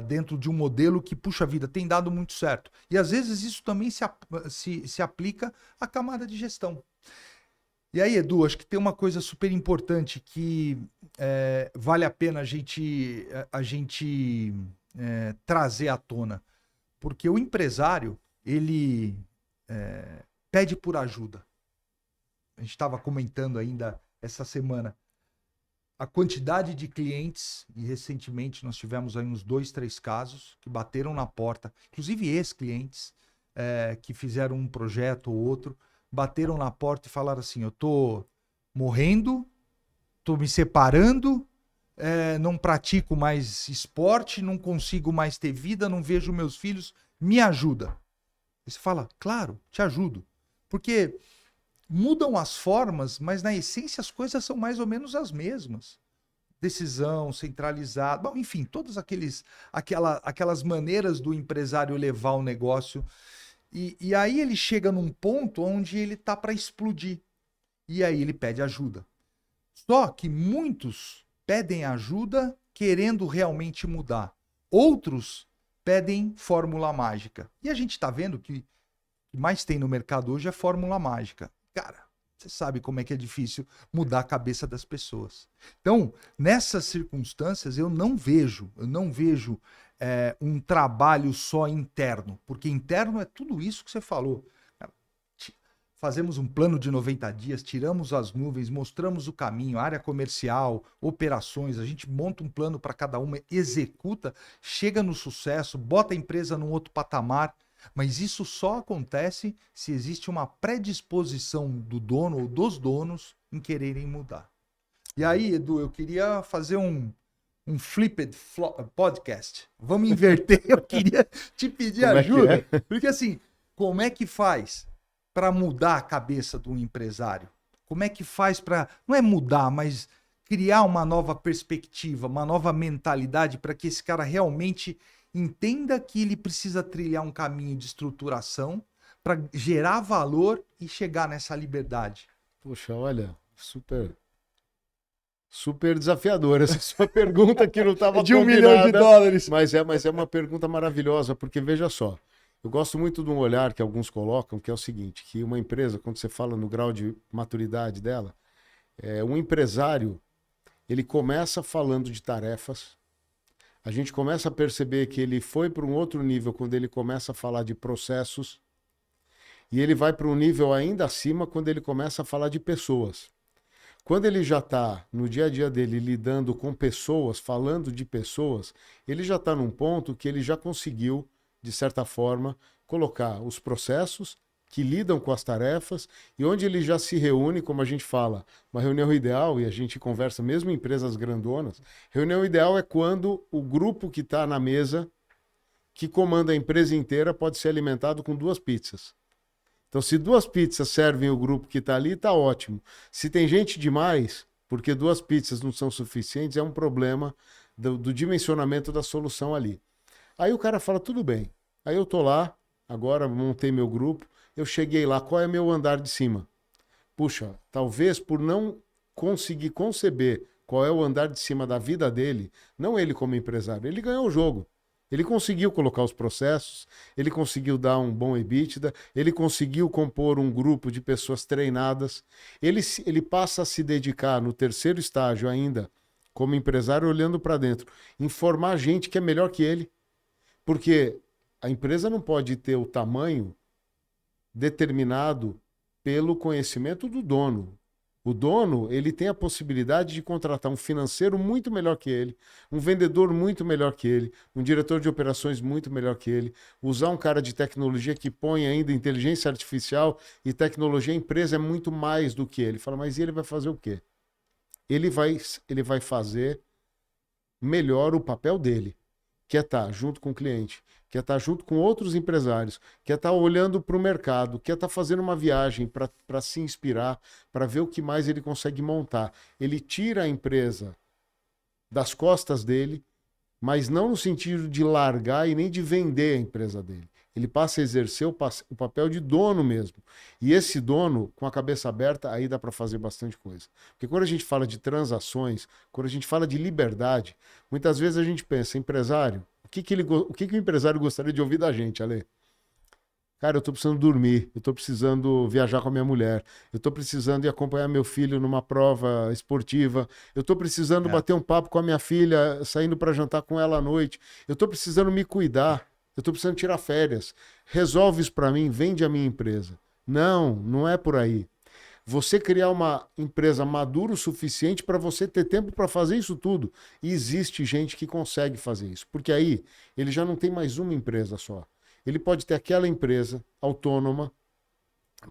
Dentro de um modelo que, puxa vida, tem dado muito certo. E às vezes isso também se aplica à camada de gestão. E aí, Edu, acho que tem uma coisa super importante que vale a pena a gente trazer à tona. Porque o empresário, ele pede por ajuda. A gente estava comentando ainda essa semana a quantidade de clientes, e recentemente nós tivemos aí uns 2, 3 casos que bateram na porta, inclusive ex-clientes que fizeram um projeto ou outro, bateram na porta e falaram assim: eu tô morrendo, tô me separando, não pratico mais esporte, não consigo mais ter vida, não vejo meus filhos, me ajuda. E você fala: claro, te ajudo. Porque mudam as formas, mas na essência as coisas são mais ou menos as mesmas. Decisão centralizada, bom, enfim, todas aquelas maneiras do empresário levar o negócio. E aí ele chega num ponto onde ele tá para explodir. E aí ele pede ajuda. Só que muitos pedem ajuda querendo realmente mudar. Outros pedem fórmula mágica. E a gente está vendo que o que mais tem no mercado hoje é fórmula mágica. Cara, você sabe como é que é difícil mudar a cabeça das pessoas. Então, nessas circunstâncias, eu não vejo um trabalho só interno, porque interno é tudo isso que você falou. Fazemos um plano de 90 dias, tiramos as nuvens, mostramos o caminho, área comercial, operações, a gente monta um plano para cada uma, executa, chega no sucesso, bota a empresa num outro patamar, mas isso só acontece se existe uma predisposição do dono ou dos donos em quererem mudar. E aí, Edu, eu queria fazer um flipped podcast. Vamos inverter, eu queria te pedir ajuda, porque assim, como é que faz para mudar a cabeça do empresário? Como é que faz para, não é mudar, mas criar uma nova perspectiva, uma nova mentalidade para que esse cara realmente entenda que ele precisa trilhar um caminho de estruturação para gerar valor e chegar nessa liberdade? Poxa, olha, super desafiador essa sua pergunta que não estava de $1 milhão. Mas é uma pergunta maravilhosa, porque veja só, eu gosto muito de um olhar que alguns colocam, que é o seguinte, que uma empresa, quando você fala no grau de maturidade dela, um empresário, ele começa falando de tarefas, a gente começa a perceber que ele foi para um outro nível quando ele começa a falar de processos, e ele vai para um nível ainda acima quando ele começa a falar de pessoas. Quando ele já está no dia a dia dele lidando com pessoas, falando de pessoas, ele já está num ponto que ele já conseguiu, de certa forma, colocar os processos que lidam com as tarefas e onde ele já se reúne, como a gente fala, uma reunião ideal, e a gente conversa mesmo em empresas grandonas, reunião ideal é quando o grupo que está na mesa, que comanda a empresa inteira, pode ser alimentado com 2 pizzas. Então, se 2 pizzas servem o grupo que está ali, está ótimo. Se tem gente demais, porque 2 pizzas não são suficientes, é um problema do dimensionamento da solução ali. Aí o cara fala, tudo bem. Aí eu tô lá, agora montei meu grupo, eu cheguei lá, qual é meu andar de cima? Puxa, talvez por não conseguir conceber qual é o andar de cima da vida dele, não ele como empresário, ele ganhou o jogo. Ele conseguiu colocar os processos, ele conseguiu dar um bom EBITDA, ele conseguiu compor um grupo de pessoas treinadas, ele passa a se dedicar no 3º estágio ainda, como empresário, olhando para dentro, informar gente que é melhor que ele. Porque a empresa não pode ter o tamanho determinado pelo conhecimento do dono. O dono, ele tem a possibilidade de contratar um financeiro muito melhor que ele, um vendedor muito melhor que ele, um diretor de operações muito melhor que ele, usar um cara de tecnologia que põe ainda inteligência artificial e tecnologia, a empresa é muito mais do que ele. Fala, mas e ele vai fazer o quê? Ele vai fazer melhor o papel dele. quer estar junto com o cliente, quer estar junto com outros empresários, quer estar olhando para o mercado, quer estar fazendo uma viagem para se inspirar, para ver o que mais ele consegue montar. Ele tira a empresa das costas dele, mas não no sentido de largar e nem de vender a empresa dele. Ele passa a exercer o papel de dono mesmo. E esse dono, com a cabeça aberta, aí dá para fazer bastante coisa. Porque quando a gente fala de transações, quando a gente fala de liberdade, muitas vezes a gente pensa, empresário, o que o empresário gostaria de ouvir da gente, Ale? Cara, eu tô precisando dormir, eu tô precisando viajar com a minha mulher, eu tô precisando ir acompanhar meu filho numa prova esportiva, eu tô precisando bater um papo com a minha filha, saindo para jantar com ela à noite, eu tô precisando me cuidar, eu tô precisando tirar férias. Resolve isso para mim, vende a minha empresa. Não, não é por aí. Você criar uma empresa madura o suficiente para você ter tempo para fazer isso tudo. E existe gente que consegue fazer isso, porque aí ele já não tem mais uma empresa só. Ele pode ter aquela empresa autônoma,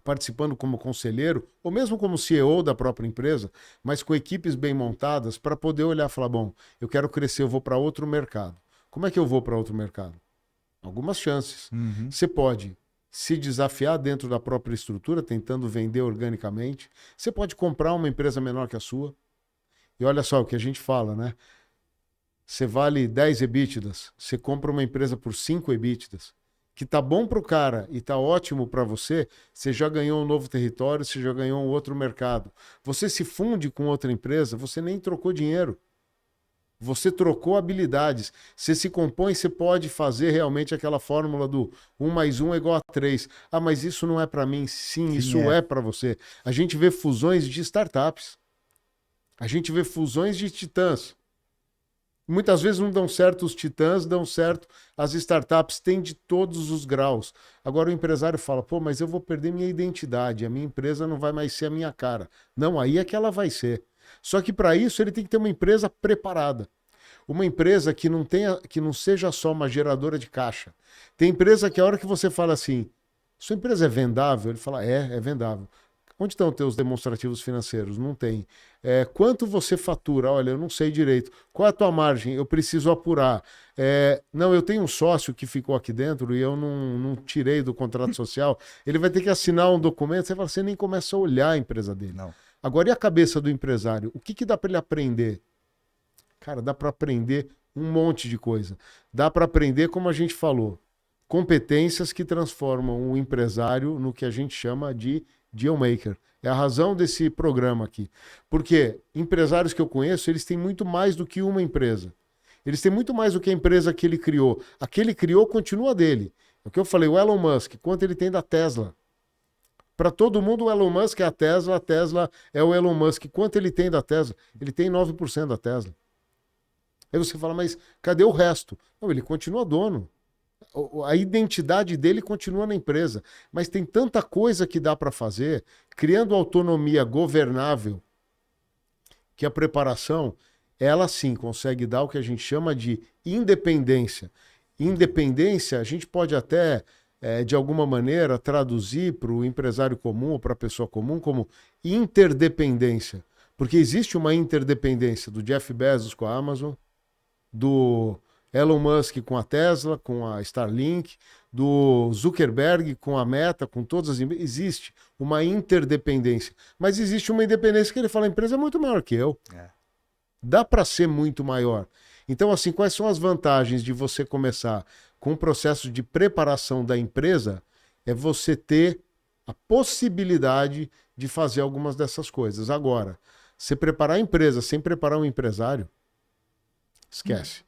participando como conselheiro, ou mesmo como CEO da própria empresa, mas com equipes bem montadas para poder olhar e falar, bom, eu quero crescer, eu vou para outro mercado. Como é que eu vou para outro mercado? Algumas chances. Você pode se desafiar dentro da própria estrutura, tentando vender organicamente. Você pode comprar uma empresa menor que a sua. E olha só o que a gente fala, né? Você vale 10 EBITDAs, você compra uma empresa por 5 EBITDAs, que tá bom para o cara e tá ótimo para você, você já ganhou um novo território, você já ganhou um outro mercado. Você se funde com outra empresa, você nem trocou dinheiro. Você trocou habilidades. Você se compõe, você pode fazer realmente aquela fórmula do 1 mais 1 é igual a 3. Ah, mas isso não é para mim. Sim, isso é para você. A gente vê fusões de startups. A gente vê fusões de titãs. Muitas vezes não dão certo os titãs, dão certo as startups, tem de todos os graus. Agora o empresário fala, pô, mas eu vou perder minha identidade, a minha empresa não vai mais ser a minha cara. Não, aí é que ela vai ser. Só que para isso ele tem que ter uma empresa preparada. Uma empresa que não seja só uma geradora de caixa. Tem empresa que a hora que você fala assim, sua empresa é vendável? Ele fala, é vendável. Onde estão os teus demonstrativos financeiros? Não tem. Quanto você fatura? Olha, eu não sei direito. Qual é a tua margem? Eu preciso apurar. Não, eu tenho um sócio que ficou aqui dentro e eu não tirei do contrato social. Ele vai ter que assinar um documento. Você fala, você nem começa a olhar a empresa dele. Não. Agora, e a cabeça do empresário? O que dá para ele aprender? Cara, dá para aprender um monte de coisa. Dá para aprender, como a gente falou, competências que transformam o empresário no que a gente chama de deal maker. É a razão desse programa aqui. Porque empresários que eu conheço, eles têm muito mais do que uma empresa. Eles têm muito mais do que a empresa que ele criou. A que ele criou continua dele. É o que eu falei, o Elon Musk, quanto ele tem da Tesla? Para todo mundo, o Elon Musk é a Tesla é o Elon Musk. Quanto ele tem da Tesla? Ele tem 9% da Tesla. Aí você fala, mas cadê o resto? Não, ele continua dono. A identidade dele continua na empresa. Mas tem tanta coisa que dá para fazer, criando autonomia governável, que a preparação, ela sim consegue dar o que a gente chama de independência. Independência, a gente pode até, de alguma maneira, traduzir para o empresário comum ou para a pessoa comum como interdependência. Porque existe uma interdependência do Jeff Bezos com a Amazon, do Elon Musk com a Tesla, com a Starlink, do Zuckerberg com a Meta, com todas as empresas. Existe uma interdependência. Mas existe uma independência que ele fala, a empresa é muito maior que eu. Dá para ser muito maior. Então, assim, quais são as vantagens de você começar com o processo de preparação da empresa? É você ter a possibilidade de fazer algumas dessas coisas. Agora, você preparar a empresa sem preparar um empresário, esquece.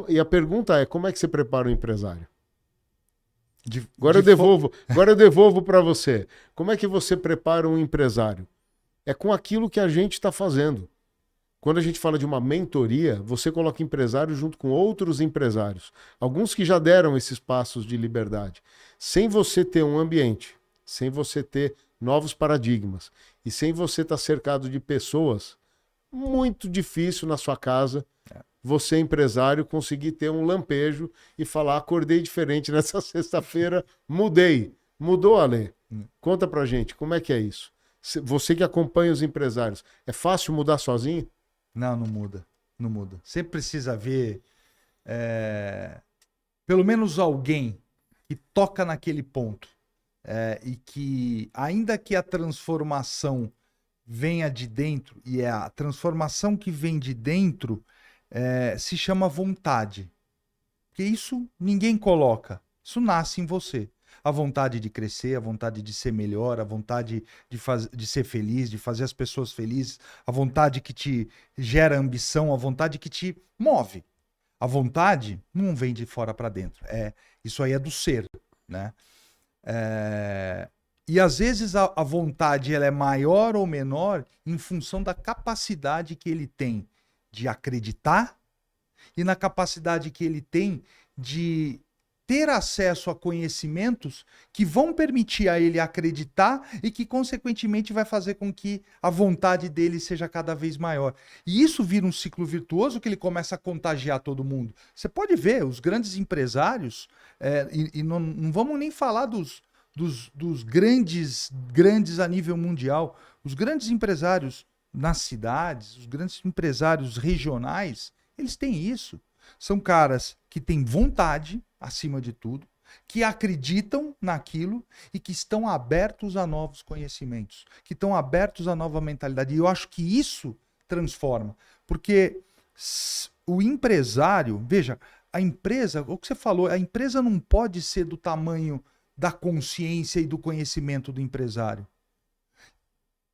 E a pergunta é, como é que você prepara um empresário? Agora eu devolvo para você. Como é que você prepara um empresário? É com aquilo que a gente está fazendo. Quando a gente fala de uma mentoria, você coloca empresário junto com outros empresários. Alguns que já deram esses passos de liberdade. Sem você ter um ambiente, sem você ter novos paradigmas e sem você estar cercado de pessoas, muito difícil na sua casa você, empresário, conseguir ter um lampejo e falar, acordei diferente nessa sexta-feira, mudei. Mudou, Ale? Conta pra gente, como é que é isso? Você que acompanha os empresários, é fácil mudar sozinho? Não muda. Não muda. Sempre precisa haver pelo menos alguém que toca naquele ponto e que, ainda que a transformação venha de dentro, e é a transformação que vem de dentro, se chama vontade. Porque isso ninguém coloca, isso nasce em você. A vontade de crescer, a vontade de ser melhor, a vontade de ser feliz, de fazer as pessoas felizes, a vontade que te gera ambição, a vontade que te move. A vontade não vem de fora para dentro. Isso aí é do ser, né? E às vezes a vontade ela é maior ou menor em função da capacidade que ele tem de acreditar e na capacidade que ele tem de ter acesso a conhecimentos que vão permitir a ele acreditar e que, consequentemente, vai fazer com que a vontade dele seja cada vez maior. E isso vira um ciclo virtuoso que ele começa a contagiar todo mundo. Você pode ver, os grandes empresários, e não vamos nem falar dos grandes a nível mundial, os grandes empresários nas cidades, os grandes empresários regionais, eles têm isso. São caras que têm vontade, acima de tudo, que acreditam naquilo e que estão abertos a novos conhecimentos, que estão abertos a nova mentalidade. E eu acho que isso transforma. Porque o empresário, veja, a empresa, o que você falou, a empresa não pode ser do tamanho da consciência e do conhecimento do empresário.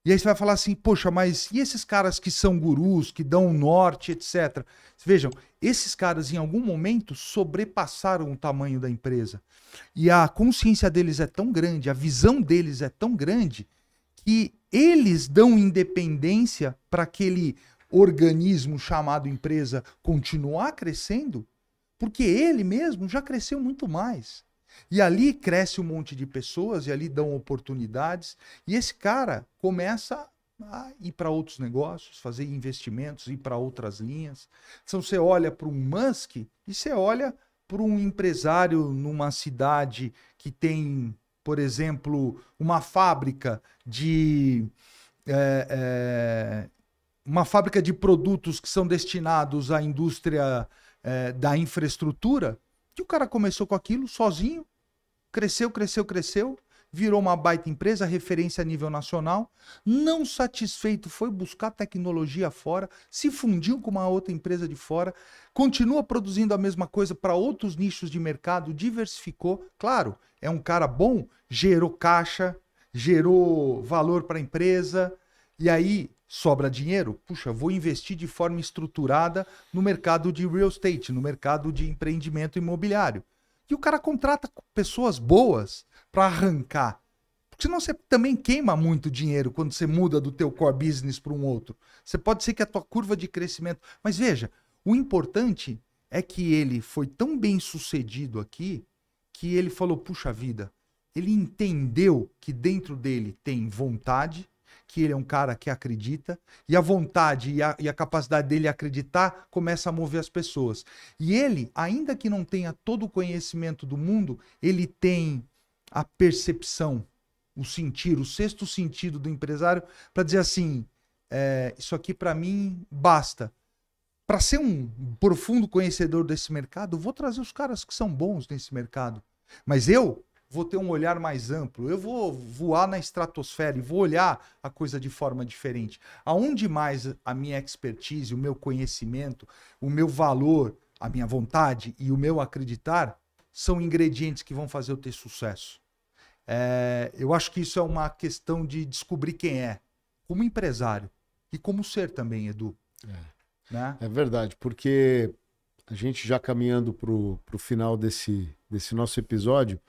E aí você vai falar assim, poxa, mas e esses caras que são gurus, que dão o norte, etc. Vejam, esses caras em algum momento sobrepassaram o tamanho da empresa. E a consciência deles é tão grande, a visão deles é tão grande, que eles dão independência para aquele organismo chamado empresa continuar crescendo, porque ele mesmo já cresceu muito mais. E ali cresce um monte de pessoas, e ali dão oportunidades, e esse cara começa a ir para outros negócios, fazer investimentos, ir para outras linhas. Então você olha para um Musk e você olha para um empresário numa cidade que tem, por exemplo, uma fábrica de produtos que são destinados à indústria da infraestrutura, que o cara começou com aquilo sozinho, cresceu, virou uma baita empresa, referência a nível nacional, não satisfeito, foi buscar tecnologia fora, se fundiu com uma outra empresa de fora, continua produzindo a mesma coisa para outros nichos de mercado, diversificou. Claro, é um cara bom, gerou caixa, gerou valor para a empresa, e aí sobra dinheiro, puxa, vou investir de forma estruturada no mercado de real estate, no mercado de empreendimento imobiliário. E o cara contrata pessoas boas para arrancar. Porque senão você também queima muito dinheiro quando você muda do teu core business para um outro. Você pode ser que a tua curva de crescimento... Mas veja, o importante é que ele foi tão bem sucedido aqui que ele falou, puxa vida, ele entendeu que dentro dele tem vontade, que ele é um cara que acredita, e a vontade e a capacidade dele acreditar começa a mover as pessoas. E ele, ainda que não tenha todo o conhecimento do mundo, ele tem a percepção, o sentir, o sexto sentido do empresário para dizer assim, isso aqui para mim basta. Para ser um profundo conhecedor desse mercado, vou trazer os caras que são bons nesse mercado. Mas eu vou ter um olhar mais amplo, eu vou voar na estratosfera e vou olhar a coisa de forma diferente. Aonde mais a minha expertise, o meu conhecimento, o meu valor, a minha vontade e o meu acreditar são ingredientes que vão fazer eu ter sucesso. Eu acho que isso é uma questão de descobrir quem é, como empresário e como ser também, Edu. Né? É verdade, porque a gente já caminhando para o final desse nosso episódio,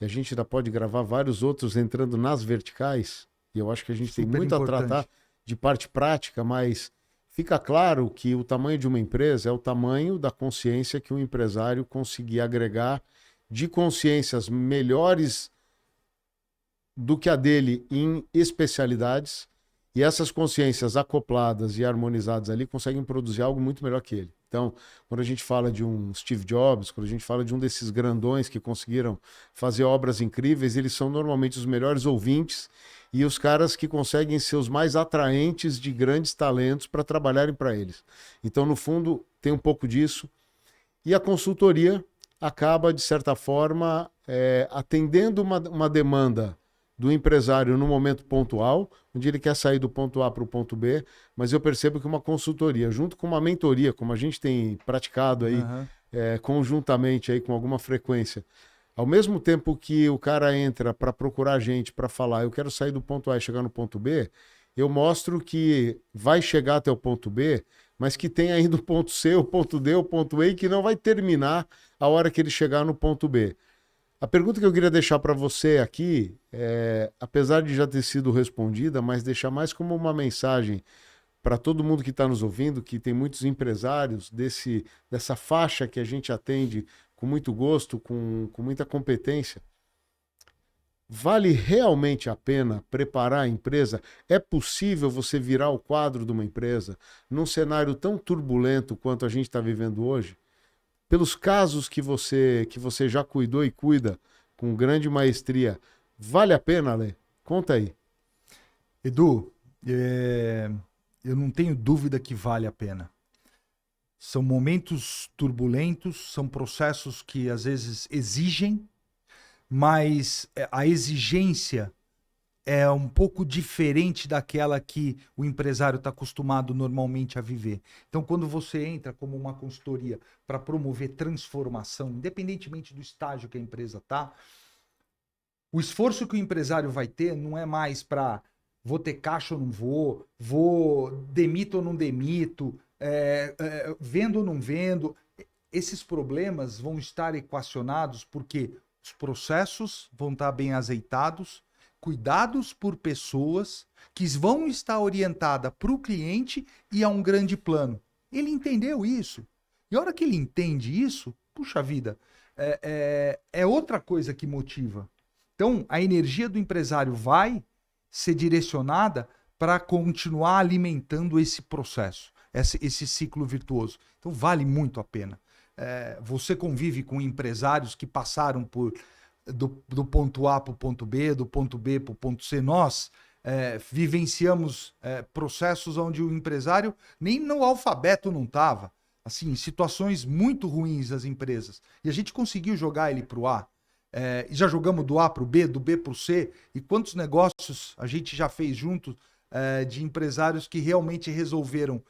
e a gente ainda pode gravar vários outros entrando nas verticais, e eu acho que a gente tem muito a tratar de parte prática, mas fica claro que o tamanho de uma empresa é o tamanho da consciência que um empresário conseguir agregar de consciências melhores do que a dele em especialidades, e essas consciências acopladas e harmonizadas ali conseguem produzir algo muito melhor que ele. Então, quando a gente fala de um Steve Jobs, quando a gente fala de um desses grandões que conseguiram fazer obras incríveis, eles são normalmente os melhores ouvintes e os caras que conseguem ser os mais atraentes de grandes talentos para trabalharem para eles. Então, no fundo, tem um pouco disso. E a consultoria acaba, de certa forma, atendendo uma demanda do empresário no momento pontual, onde ele quer sair do ponto A para o ponto B, mas eu percebo que uma consultoria, junto com uma mentoria, como a gente tem praticado aí, conjuntamente aí com alguma frequência, ao mesmo tempo que o cara entra para procurar a gente, para falar, eu quero sair do ponto A e chegar no ponto B, eu mostro que vai chegar até o ponto B, mas que tem ainda o ponto C, o ponto D, o ponto E, e que não vai terminar a hora que ele chegar no ponto B. A pergunta que eu queria deixar para você aqui, apesar de já ter sido respondida, mas deixar mais como uma mensagem para todo mundo que está nos ouvindo, que tem muitos empresários dessa faixa que a gente atende com muito gosto, com muita competência. Vale realmente a pena preparar a empresa? É possível você virar o quadro de uma empresa num cenário tão turbulento quanto a gente está vivendo hoje? Pelos casos que você já cuidou e cuida com grande maestria, vale a pena, Ale? Conta aí. Edu, eu não tenho dúvida que vale a pena. São momentos turbulentos, são processos que às vezes exigem, mas a exigência é um pouco diferente daquela que o empresário está acostumado normalmente a viver. Então, quando você entra como uma consultoria para promover transformação, independentemente do estágio que a empresa está, o esforço que o empresário vai ter não é mais para vou ter caixa ou não vou demito ou não demito, vendo ou não vendo. Esses problemas vão estar equacionados porque os processos vão estar bem azeitados, cuidados por pessoas que vão estar orientadas para o cliente e a um grande plano. Ele entendeu isso. E a hora que ele entende isso, puxa vida, é outra coisa que motiva. Então, a energia do empresário vai ser direcionada para continuar alimentando esse processo, esse ciclo virtuoso. Então, vale muito a pena. Você convive com empresários que passaram do ponto A para o ponto B, do ponto B para o ponto C. Nós vivenciamos processos onde o empresário nem no alfabeto não estava. Assim, situações muito ruins das empresas. E a gente conseguiu jogar ele para o A. Já jogamos do A para o B, do B para o C. E quantos negócios a gente já fez juntos de empresários que realmente resolveram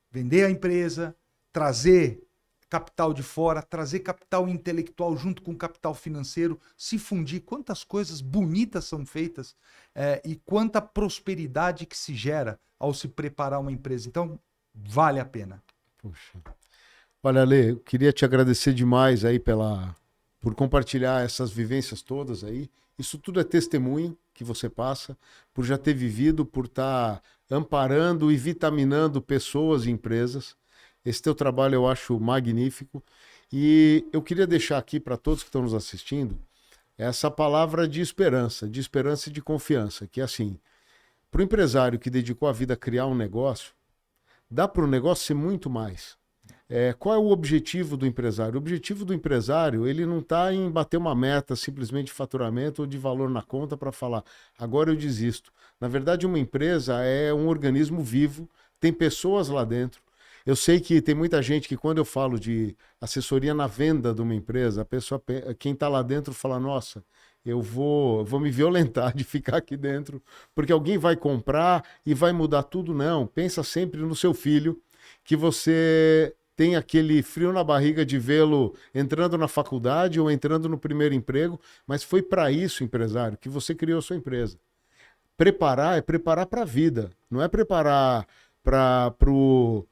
vender a empresa, trazer capital de fora, trazer capital intelectual junto com capital financeiro, se fundir. Quantas coisas bonitas são feitas e quanta prosperidade que se gera ao se preparar uma empresa. Então, vale a pena. Puxa. Olha, Ale, eu queria te agradecer demais aí por compartilhar essas vivências todas aí. Isso tudo é testemunho que você passa, por já ter vivido, por estar amparando e vitaminando pessoas e empresas. Esse teu trabalho eu acho magnífico. E eu queria deixar aqui para todos que estão nos assistindo essa palavra de esperança e de confiança, que é assim, para o empresário que dedicou a vida a criar um negócio, dá para o negócio ser muito mais. Qual é o objetivo do empresário? O objetivo do empresário, ele não está em bater uma meta simplesmente de faturamento ou de valor na conta para falar, agora eu desisto. Na verdade, uma empresa é um organismo vivo, tem pessoas lá dentro. Eu sei que tem muita gente que quando eu falo de assessoria na venda de uma empresa, a pessoa, quem está lá dentro fala, nossa, eu vou me violentar de ficar aqui dentro, porque alguém vai comprar e vai mudar tudo. Não, pensa sempre no seu filho, que você tem aquele frio na barriga de vê-lo entrando na faculdade ou entrando no primeiro emprego, mas foi para isso, empresário, que você criou a sua empresa. Preparar é preparar para a vida, não é preparar para o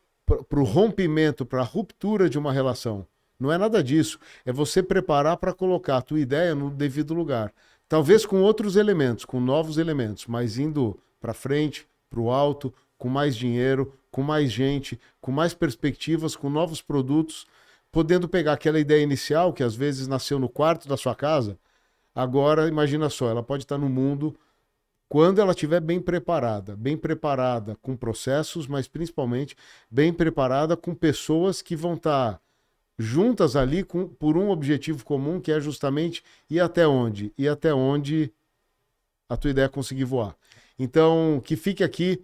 rompimento, para a ruptura de uma relação. Não é nada disso. É você preparar para colocar a tua ideia no devido lugar. Talvez com outros elementos, com novos elementos, mas indo para frente, para o alto, com mais dinheiro, com mais gente, com mais perspectivas, com novos produtos, podendo pegar aquela ideia inicial, que às vezes nasceu no quarto da sua casa, agora, imagina só, ela pode estar no mundo quando ela estiver bem preparada com processos, mas principalmente bem preparada com pessoas que vão estar juntas ali por um objetivo comum, que é justamente ir até onde? Ir até onde a tua ideia conseguir voar. Então, que fique aqui,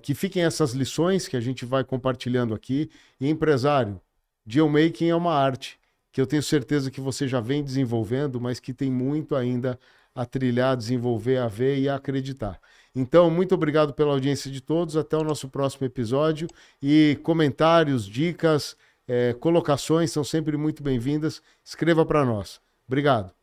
que fiquem essas lições que a gente vai compartilhando aqui. E empresário, Deal Making é uma arte que eu tenho certeza que você já vem desenvolvendo, mas que tem muito ainda a trilhar, desenvolver, a ver e a acreditar. Então, muito obrigado pela audiência de todos. Até o nosso próximo episódio. E comentários, dicas, colocações são sempre muito bem-vindas. Escreva para nós. Obrigado.